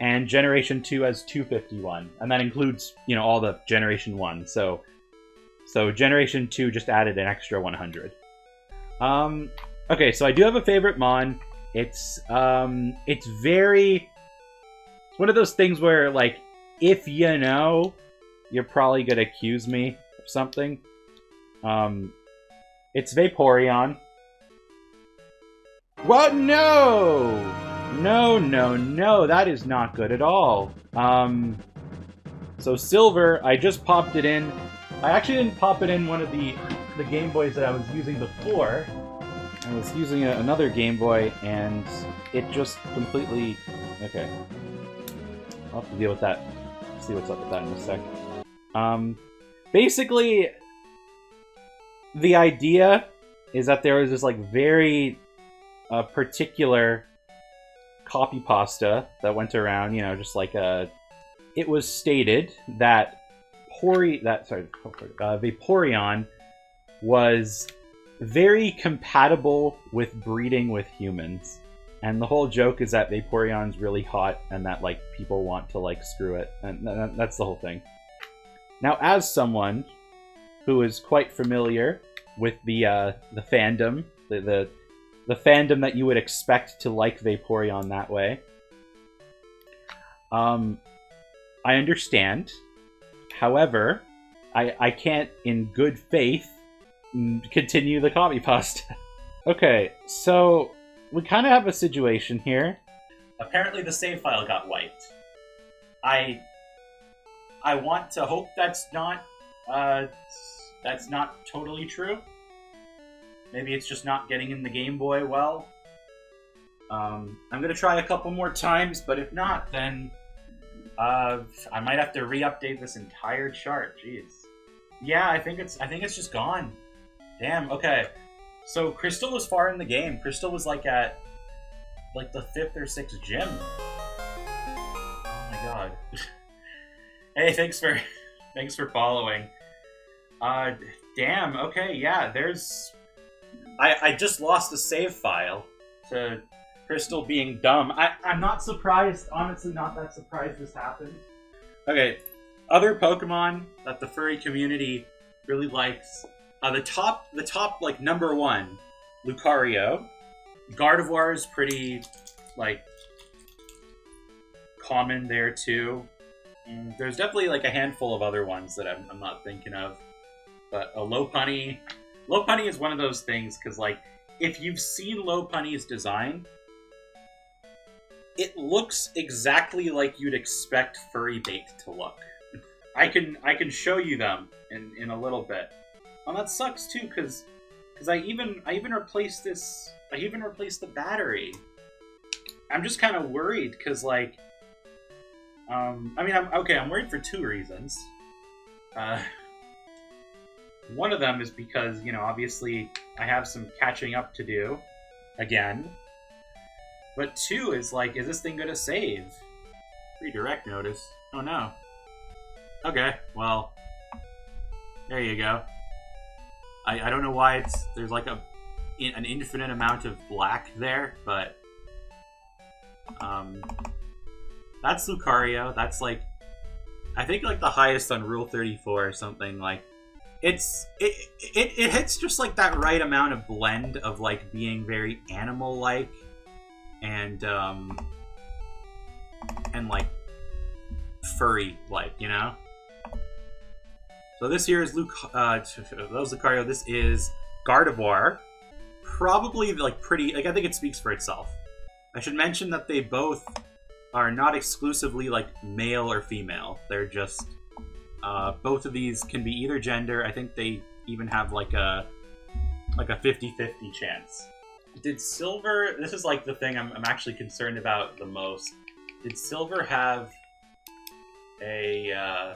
and Generation 2 has 251, and that includes, you know, all the Generation 1. So Generation 2 just added an extra 100. Okay, so I do have a favorite mon. It's one of those things where, like, if you know, you're probably gonna accuse me of something. It's Vaporeon. What? No! No, that is not good at all. So Silver, I just popped it in. I actually didn't pop it in one of the Game Boys that I was using before. I was using another Game Boy, and it just completely... Okay. I'll have to deal with that. See what's up with that in a sec. Basically, the idea is that there was this, like, very particular copy pasta that went around, you know, just like it was stated that Vaporeon was very compatible with breeding with humans. And the whole joke is that Vaporeon's really hot and that, like, people want to, like, screw it. And that's the whole thing. Now, as someone who is quite familiar with the fandom, the fandom that you would expect to like Vaporeon that way. I understand. However, I can't, in good faith, continue the copy pasta. Okay, so we kind of have a situation here. Apparently the save file got wiped. I want to hope that's not totally true. Maybe it's just not getting in the Game Boy well. I'm gonna try a couple more times, but if not, then I might have to re-update this entire chart. Jeez. Yeah, I think it's just gone. Damn. Okay. So Crystal was far in the game. Crystal was like at the 5th or 6th gym. Oh my god. Hey, thanks for following. Damn. Okay. Yeah. I just lost a save file to Crystal being dumb. I'm not surprised. Honestly, not that surprised this happened. Okay. Other Pokemon that the furry community really likes. The top, like, number 1, Lucario. Gardevoir is pretty, like, common there, too. There's definitely, like, a handful of other ones that I'm not thinking of. But a Lopunny is one of those things, because, like, if you've seen Lopunny's design, it looks exactly like you'd expect furry bait to look. I can show you them in a little bit. And that sucks too, because I even replaced this. I even replaced the battery. I'm just kind of worried because, like, I'm worried for 2 reasons. One of them is because, obviously I have some catching up to do again. But 2 is, like, is this thing gonna save? Redirect notice. Oh no. Okay, well, there you go. I don't know why there's like an infinite amount of black there, but that's Lucario. That's like, I think like the highest on Rule 34 or something. Like, it hits just like that right amount of blend of like being very animal-like and like furry-like, So this here is that was Lucario. This is Gardevoir. Probably like pretty. Like, I think it speaks for itself. I should mention that they both are not exclusively like male or female. They're just both of these can be either gender. I think they even have like a 50-50 chance. Did Silver? This is like the thing I'm actually concerned about the most. Did Silver have a?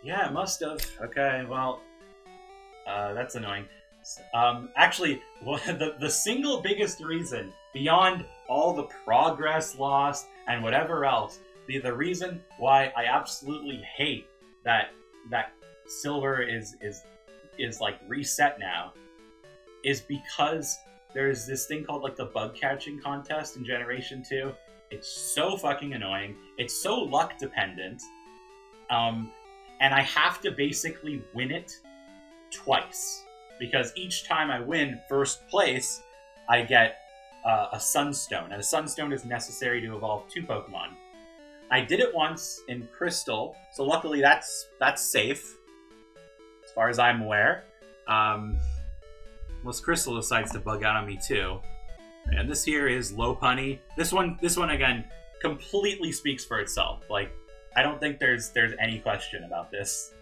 Yeah, it must have. Okay, well, that's annoying. Actually, the single biggest reason, beyond all the progress lost and whatever else, the reason why I absolutely hate that Silver is like reset now, is because there's this thing called like the bug catching contest in Generation 2. It's so fucking annoying. It's so luck dependent. And I have to basically win it twice. Because each time I win first place, I get a Sunstone. And a Sunstone is necessary to evolve 2 Pokemon. I did it once in Crystal, so luckily that's safe, as far as I'm aware. Unless Crystal decides to bug out on me too. And this here is Lopunny. This one again completely speaks for itself. Like, I don't think there's any question about this.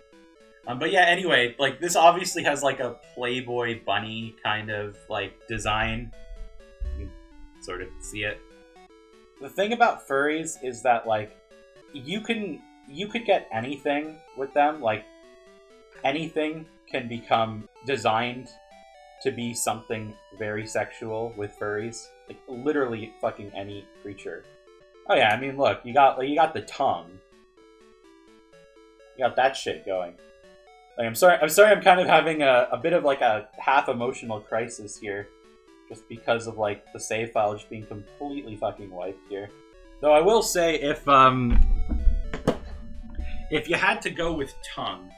But yeah, anyway, like, this obviously has like a Playboy bunny kind of like design. You can sort of see it. The thing about furries is that like you could get anything with them. Like, anything can become designed to be something very sexual with furries. Like, literally fucking any creature. Oh yeah, I mean, look, you got the tongue. You got that shit going. Like, I'm sorry I'm kind of having a bit of like a half emotional crisis here. Just because of like the save file just being completely fucking wiped here. Though I will say, if you had to go with tongue,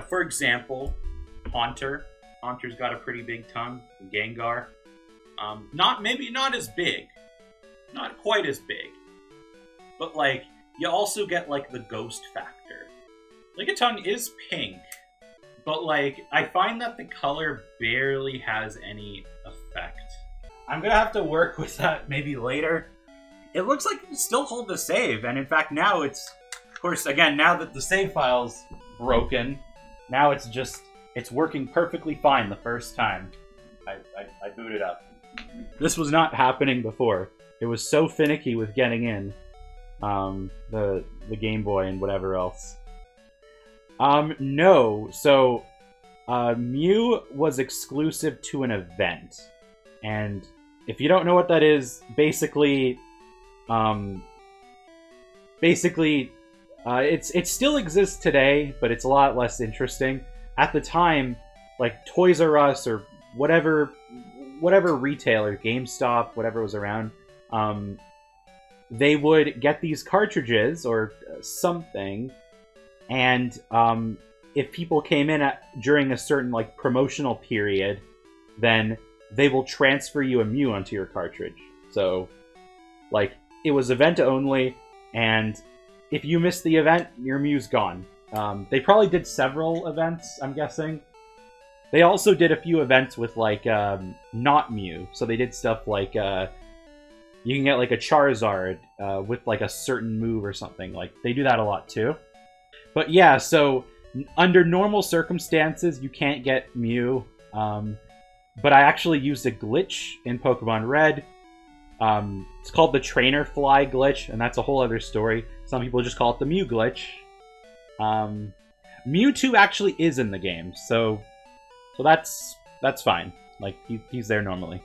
for example, Haunter's got a pretty big tongue, Gengar. Maybe not as big. Not quite as big. But, like, you also get, like, the ghost factor. Lickitung is pink, but, like, I find that the color barely has any effect. I'm gonna have to work with that maybe later. It looks like it can still hold the save, and in fact now it's, of course, again, now that the save file's broken, now it's working perfectly fine the first time I boot it up. This was not happening before. It was so finicky with getting in, the Game Boy and whatever else. No, so, Mew was exclusive to an event, and if you don't know what that is, basically, it still exists today, but it's a lot less interesting. At the time, like Toys R Us or whatever retailer, GameStop, whatever was around, they would get these cartridges or something, and if people came in during a certain like promotional period, then they will transfer you a Mew onto your cartridge. So, like, it was event only, and if you missed the event, your Mew's gone. They probably did several events, I'm guessing. They also did a few events with, like, not Mew. So they did stuff like, you can get, like, a Charizard with, like, a certain move or something. Like, they do that a lot, too. But yeah, so under normal circumstances, you can't get Mew. But I actually used a glitch in Pokemon Red. It's called the Trainer Fly glitch, and that's a whole other story. Some people just call it the Mew glitch. Mewtwo actually is in the game, so that's fine. Like, he's there normally.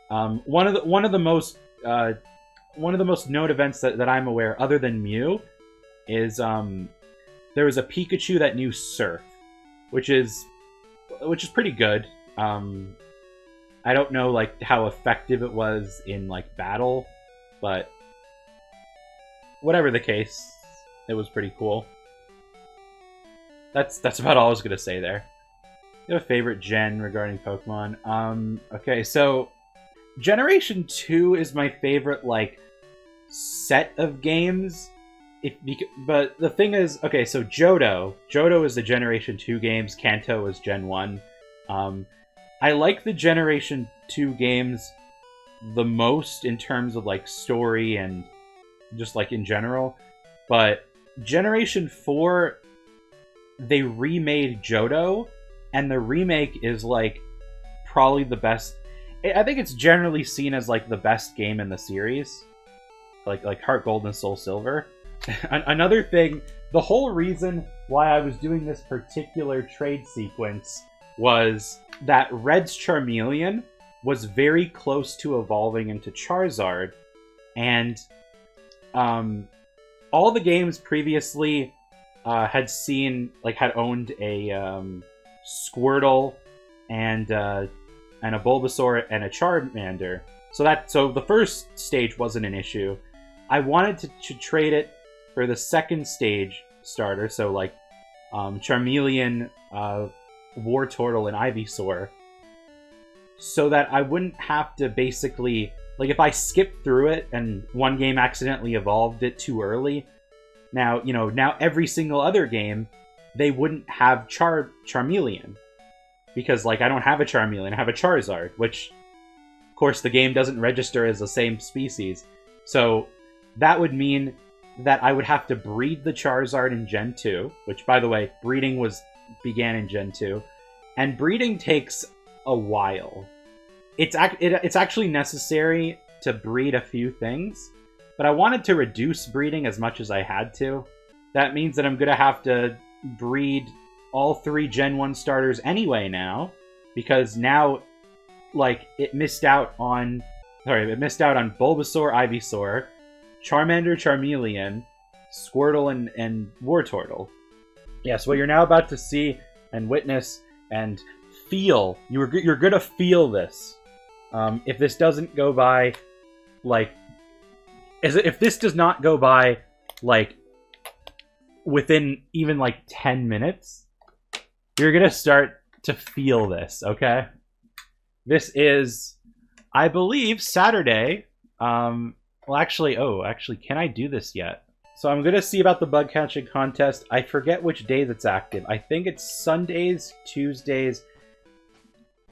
One of the most known events that I'm aware, other than Mew, is there was a Pikachu that knew Surf, which is pretty good. I don't know, like, how effective it was in, like, battle, but whatever the case, it was pretty cool. That's about all I was gonna say there. You have a favorite gen regarding Pokemon? Okay, so Generation 2 is my favorite, like, set of games. But the thing is, okay, so Johto is the Generation 2 games, Kanto is Gen 1. I like the Generation 2 games the most in terms of, like, story and just, like, in general. But Generation 4, they remade Johto, and the remake is, like, probably the best. I think it's generally seen as, like, the best game in the series. Like Heart Gold and Soul Silver. Another thing, the whole reason why I was doing this particular trade sequence was that Red's Charmeleon was very close to evolving into Charizard, and all the games previously had owned a Squirtle and a Bulbasaur and a Charmander. So the first stage wasn't an issue. I wanted to trade it for the second stage starter, so like Charmeleon, Wartortle, and Ivysaur, so that I wouldn't have to basically, like, if I skipped through it and one game accidentally evolved it too early, now every single other game, they wouldn't have Charmeleon. Because, like, I don't have a Charmeleon, I have a Charizard, which, of course, the game doesn't register as the same species. So that would mean that I would have to breed the Charizard in Gen 2, which, by the way, breeding began in Gen 2, and breeding takes a while. It's actually necessary to breed a few things, but I wanted to reduce breeding as much as I had to. That means that I'm going to have to breed all 3 Gen 1 starters anyway now, because now, like, it missed out on Bulbasaur, Ivysaur, Charmander, Charmeleon, Squirtle, and Wartortle. Yes, what you're now about to see and witness and feel, you're gonna feel this. If this doesn't go by, like, if this does not go by, like, within even, like, 10 minutes, you're gonna start to feel this, okay? This is I believe Saturday. Well, actually, can I do this yet? So I'm gonna see about the bug catching contest. I forget which days it's active. I think it's Sundays, Tuesdays,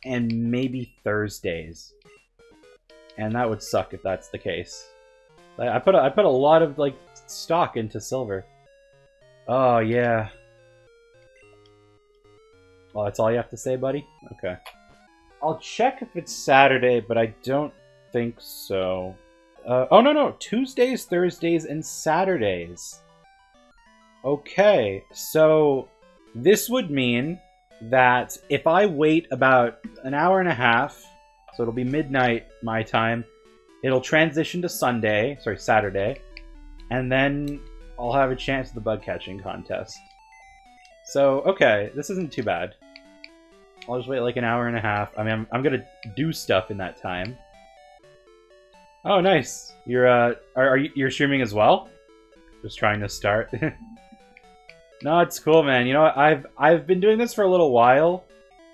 and maybe Thursdays. And that would suck if that's the case. I put a lot of like stock into silver. Oh yeah. Well, that's all you have to say, buddy? Okay. I'll check if it's Saturday, but I don't think so. Oh, no. Tuesdays, Thursdays, and Saturdays. Okay, so this would mean that if I wait about an hour and a half, so it'll be midnight my time, it'll transition to Saturday, and then I'll have a chance at the bug catching contest. So, okay, this isn't too bad. I'll just wait like an hour and a half. I mean, I'm gonna do stuff in that time. Oh, nice. You're you're streaming as well? Just trying to start. No, it's cool, man. You know what? I've been doing this for a little while.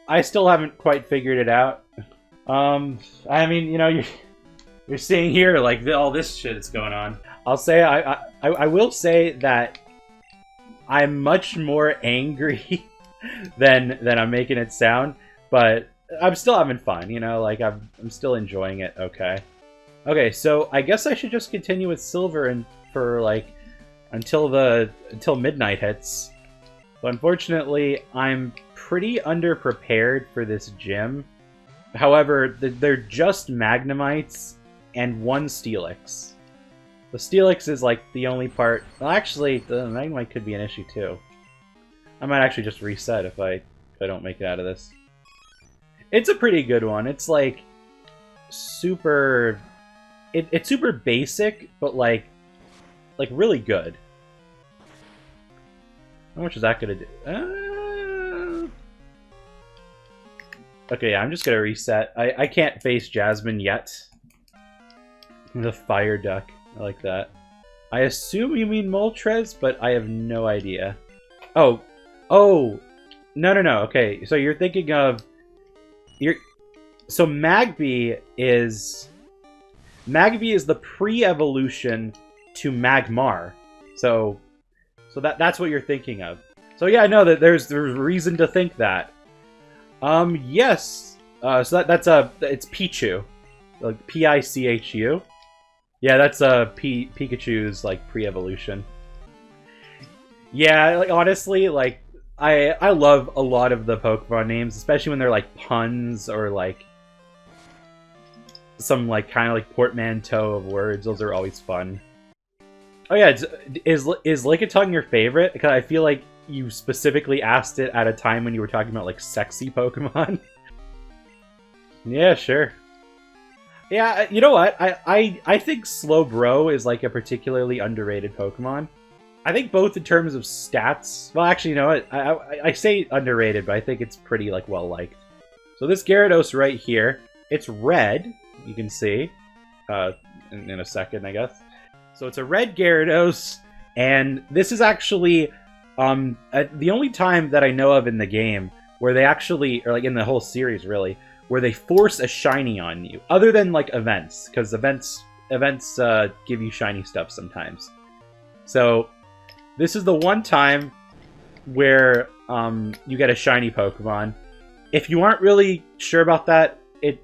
I still haven't quite figured it out. I mean, you know, you're seeing here like all this shit that's going on. I'll say I will say that I'm much more angry than I'm making it sound, but I'm still having fun. You know, like I'm still enjoying it. Okay. Okay, so I guess I should just continue with silver and for like until midnight hits. But unfortunately, I'm pretty underprepared for this gym. However, they're just Magnemites and one Steelix. The Steelix is like the only part. Well, actually, the Magnemite could be an issue too. I might actually just reset if I don't make it out of this. It's a pretty good one. It's like super. It's super basic, but like really good. How much is that gonna do? Okay, yeah, I'm just gonna reset. I can't face Jasmine yet. The fire duck. I like that. I assume you mean Moltres, but I have no idea. Oh, no. Okay, so you're thinking of so Magby is the pre-evolution to Magmar. So that's what you're thinking of. So yeah, I know that there's reason to think that. Yes. So that's it's Pichu, like Pichu. Yeah, that's Pikachu's like pre-evolution. Yeah, like honestly, like I love a lot of the Pokemon names, especially when they're like puns or like some like kind of like portmanteau of words. Those are always fun. Oh yeah, is Lickitung your favorite? Because I feel like you specifically asked it at a time when you were talking about like sexy Pokemon. Yeah, sure. Yeah, you know what? I think Slowbro is like a particularly underrated Pokemon. I think both in terms of stats. Well, actually, you know what? I say underrated, but I think it's pretty like well liked. So this Gyarados right here, it's red. You can see in a second, I guess. So it's a red Gyarados, and this is actually the only time that I know of in the game where they actually, or like in the whole series really, where they force a shiny on you, other than like events, because events give you shiny stuff sometimes. So this is the one time where you get a shiny Pokemon. If you aren't really sure about that,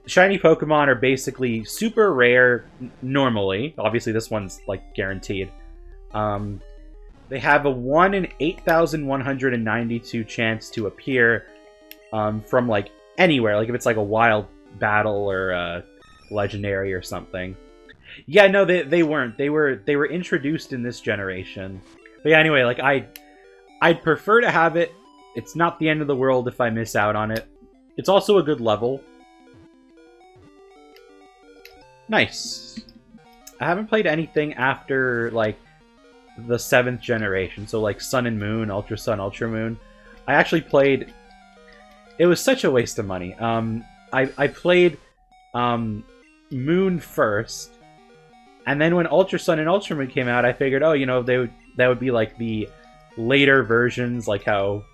shiny Pokemon are basically super rare normally. Obviously, this one's like guaranteed. They have a 1 in 8,192 chance to appear from like anywhere. Like if it's like a wild battle or a legendary or something. Yeah, no, they weren't. They were introduced in this generation. But yeah, anyway, like I'd prefer to have it. It's not the end of the world if I miss out on it. It's also a good level. Nice. I haven't played anything after, like, the 7th generation. So, like, Sun and Moon, Ultra Sun, Ultra Moon. I actually played... It was such a waste of money. I played Moon first. And then when Ultra Sun and Ultra Moon came out, I figured, oh, you know, that would be, like, the later versions. Like how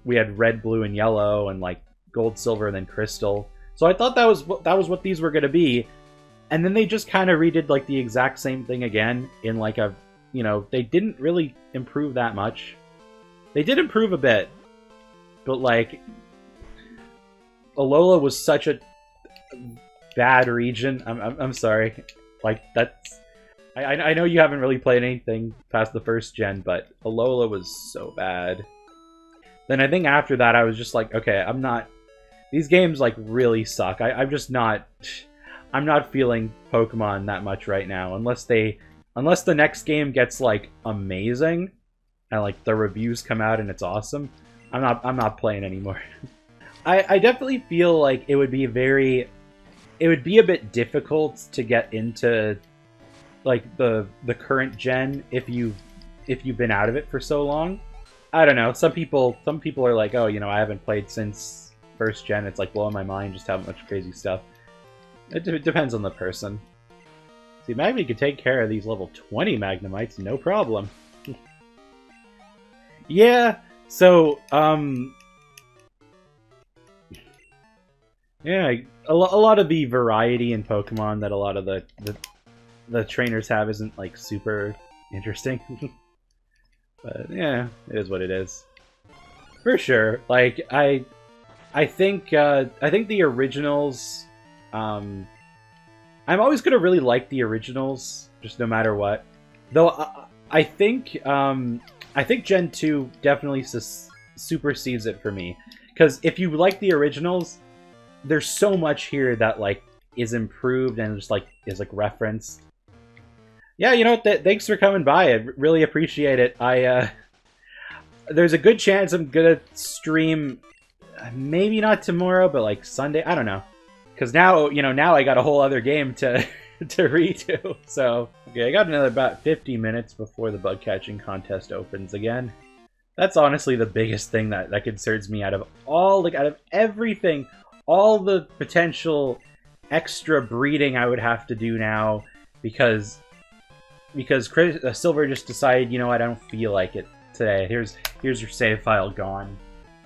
we had Red, Blue, and Yellow, and, like, Gold, Silver, and then Crystal. So I thought that was what these were gonna be, and then they just kind of redid like the exact same thing again in like a, you know, they didn't really improve that much. They did improve a bit, but like Alola was such a bad region. I'm sorry. Like that's I know you haven't really played anything past the first gen, but Alola was so bad. Then I think after that I was just like, okay, I'm not. These games like really suck. I'm just not. I'm not feeling Pokemon that much right now, unless the next game gets like amazing, and like the reviews come out and it's awesome. I'm not playing anymore. I definitely feel like it would be a bit difficult to get into like the current gen if you've been out of it for so long. I don't know. Some people are like, oh, you know, I haven't played since first gen. It's like blowing my mind just how much crazy stuff. It depends on the person. See, Magby could take care of these level 20 Magnemites, no problem. Yeah, so, yeah, a lot of the variety in Pokemon that a lot of the trainers have isn't, like, super interesting. But, yeah, it is what it is. For sure. Like, I think the originals, I'm always gonna really like the originals, just no matter what. Though, I think Gen 2 definitely supersedes it for me. Because if you like the originals, there's so much here that, like, is improved and just, like, is, like, referenced. Yeah, you know what? Thanks for coming by. I really appreciate it. There's a good chance I'm gonna stream, maybe not tomorrow, but, like, Sunday. I don't know. Because now, you know, now I got a whole other game to redo. So, okay, I got another about 50 minutes before the bug catching contest opens again. That's honestly the biggest thing that concerns me out of all, like, out of everything. All the potential extra breeding I would have to do now because Silver just decided, you know what, I don't feel like it today. Here's your save file gone.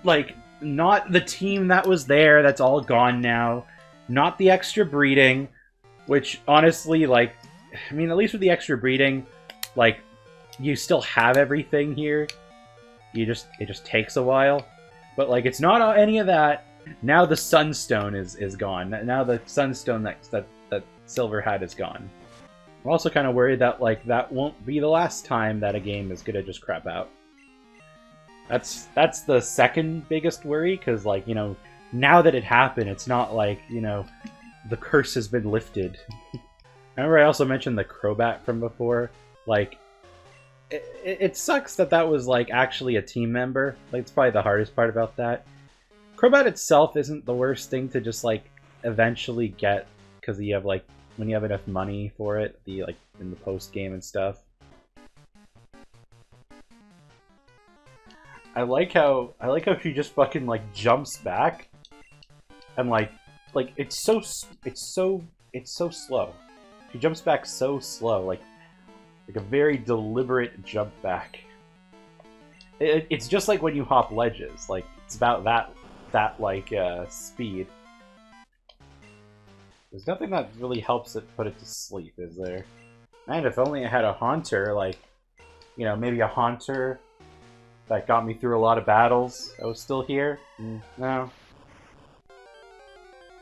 Like, not the team that was there, that's all gone now. Not the extra breeding, which honestly, like, I mean, at least with the extra breeding, like, you still have everything here. It just takes a while. But, like, it's not any of that. Now the Sunstone is gone. Now the Sunstone that Silver had is gone. I'm also kind of worried that, like, that won't be the last time that a game is gonna just crap out. That's the second biggest worry, because, like, you know, now that it happened, it's not like, you know, the curse has been lifted. Remember I also mentioned the Crobat from before? Like, it sucks that was, like, actually a team member. Like, it's probably the hardest part about that. Crobat itself isn't the worst thing to just, like, eventually get, because you have, like, when you have enough money for it, like, in the post-game and stuff. I like how she just fucking, like, jumps back, and, like, it's so slow. She jumps back so slow, like a very deliberate jump back. It's just like when you hop ledges, like, it's about that speed. There's nothing that really helps it put it to sleep, is there? Man, if only I had a Haunter, like, you know, maybe a Haunter that got me through a lot of battles that was still here. No.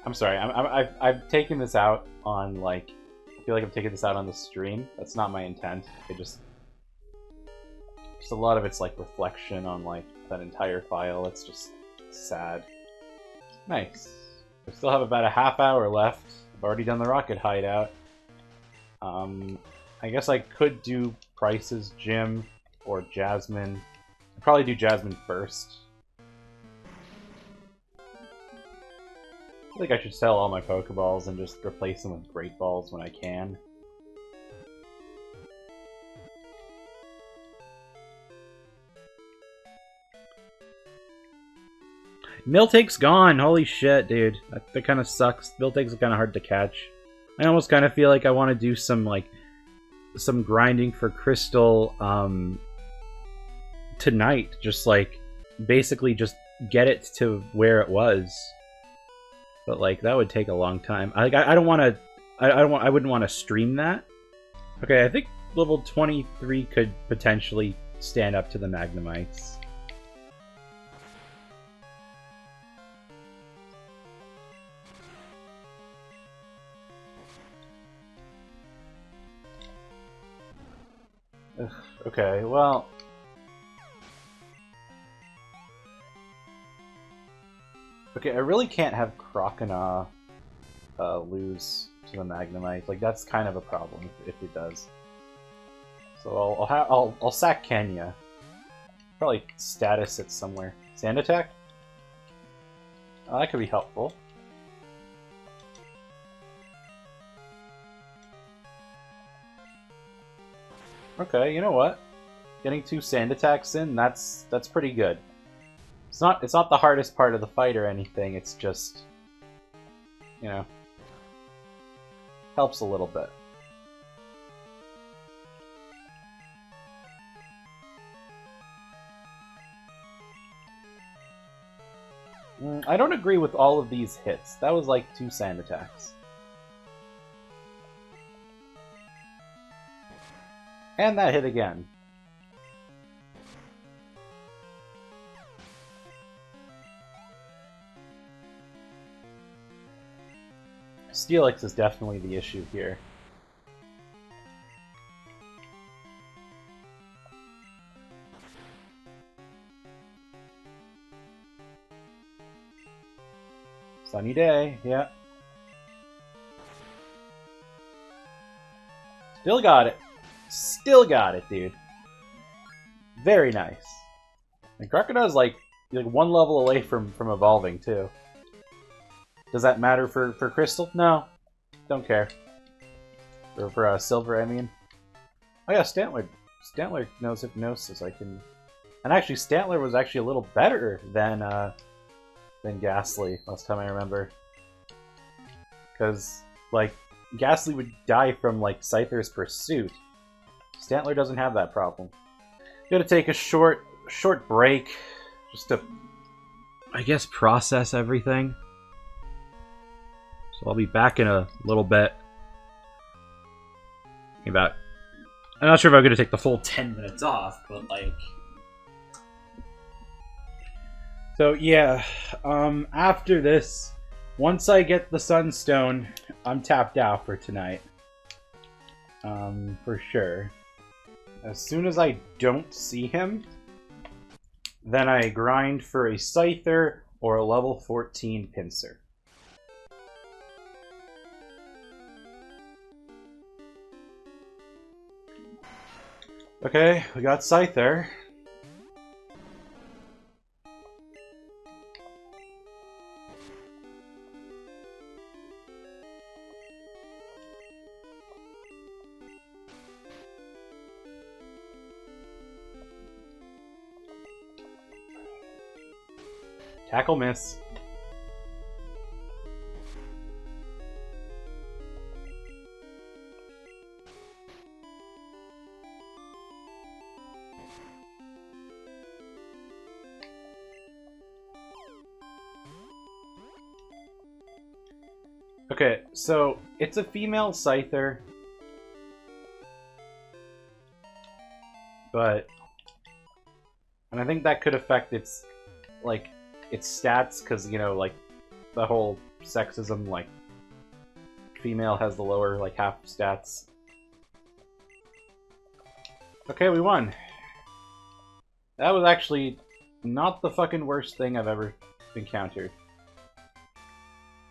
I'm sorry, I've taken this out on, like, I feel like I'm taking this out on the stream. That's not my intent. Just a lot of it's, like, reflection on, like, that entire file. It's just sad. Nice. I still have about a half hour left. I've already done the rocket hideout. I guess I could do Price's Gym or Jasmine. I'd probably do Jasmine first. I think I should sell all my Pokeballs and just replace them with Great Balls when I can. Miltake's gone! Holy shit, dude. That kind of sucks. Miltake's kind of hard to catch. I almost kind of feel like I want to do some, like, some grinding for Crystal, tonight. Just, like, basically just get it to where it was. But like that would take a long time. I don't want to. I wouldn't want to stream that. Okay, I think level 23 could potentially stand up to the Magnemites. Ugh, okay, well... Okay, I really can't have Crocodile lose to the Magnemite. Like, that's kind of a problem if it does. So I'll sack Kenya. Probably status it somewhere. Sand attack? Oh, that could be helpful. Okay, you know what? Getting 2 sand attacks in, that's pretty good. It's not the hardest part of the fight or anything, it's just, you know, helps a little bit. I don't agree with all of these hits. That was like 2 sand attacks. And that hit again. Steelix is definitely the issue here. Sunny day, yeah. Still got it. Still got it, dude. Very nice. And Crocodile's like 1 level away from evolving, too. Does that matter for Crystal? No. Don't care. For Silver, I mean. Oh yeah, Stantler. Stantler knows Hypnosis. I can... And actually, Stantler was actually a little better than Ghastly, last time I remember. Because, like, Ghastly would die from, like, Scyther's Pursuit. Stantler doesn't have that problem. Gonna take a short break, just to, I guess, process everything. So I'll be back in a little bit. I'm not sure if I'm gonna take the full 10 minutes off, but like... So yeah, after this, once I get the Sunstone, I'm tapped out for tonight. For sure. As soon as I don't see him, then I grind for a Scyther or a level 14 Pincer. Okay, we got Scyther. Tackle miss. Okay, so it's a female Scyther, but, and I think that could affect its, like, its stats, because, you know, like, the whole sexism, like, female has the lower, like, half stats. Okay, we won. That was actually not the fucking worst thing I've ever encountered.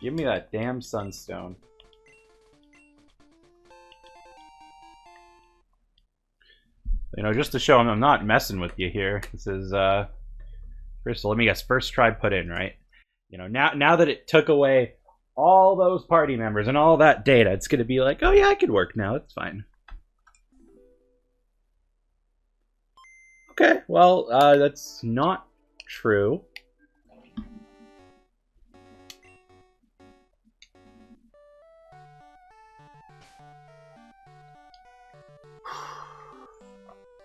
Give me that damn Sunstone. You know, just to show I'm not messing with you here. This is, Crystal, let me guess, first try put in, right? You know, now that it took away all those party members and all that data, it's gonna be like, oh yeah, I could work now, it's fine. Okay, well, that's not true.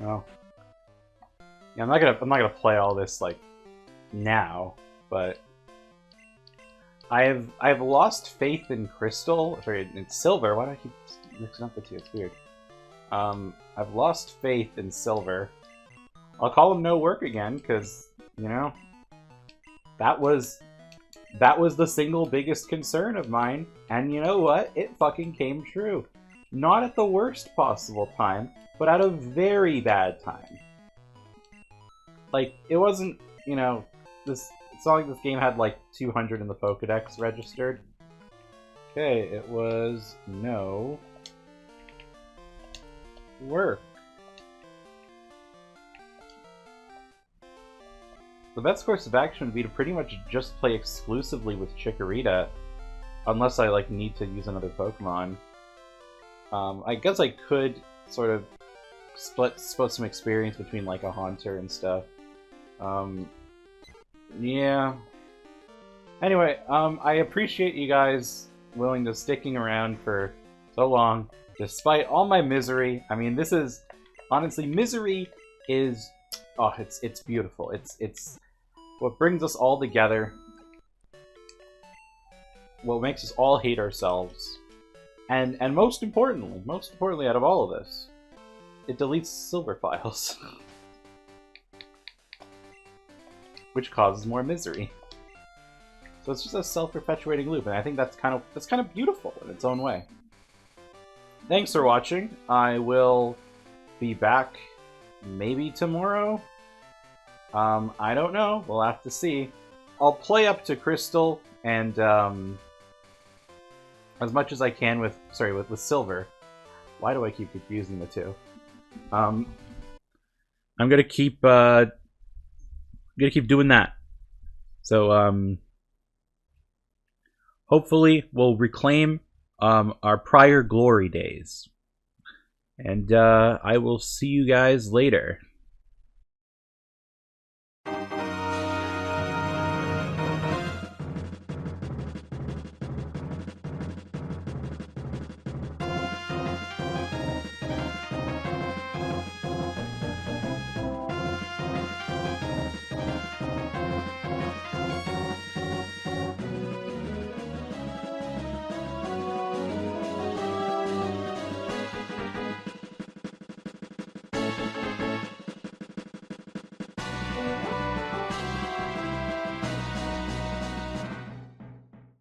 Well, yeah, I'm not gonna play all this like now, but I've lost faith in Crystal. Sorry, in Silver. Why do I keep mixing up the two? It's weird. I've lost faith in Silver. I'll call him no work again, because, you know, that was the single biggest concern of mine. And you know what? It fucking came true. Not at the worst possible time, but at a very bad time. Like, it wasn't, you know, it's not like this game had like 200 in the Pokedex registered. Okay, it was no work. The best course of action would be to pretty much just play exclusively with Chikorita, unless I like need to use another Pokemon. I guess I could sort of split some experience between like a Haunter and stuff. Yeah. Anyway, I appreciate you guys willing to sticking around for so long, despite all my misery. I mean, this is honestly, misery is, oh, it's beautiful. It's what brings us all together. What makes us all hate ourselves, and most importantly, out of all of this, it deletes silver files, which causes more misery. So it's just a self-perpetuating loop, and I think that's kind of beautiful in its own way. Thanks for watching. I will be back maybe tomorrow. I don't know. We'll have to see. I'll play up to Crystal and as much as I can with Silver. Why do I keep confusing the two? I'm gonna keep doing that. So hopefully we'll reclaim our prior glory days. And I will see you guys later.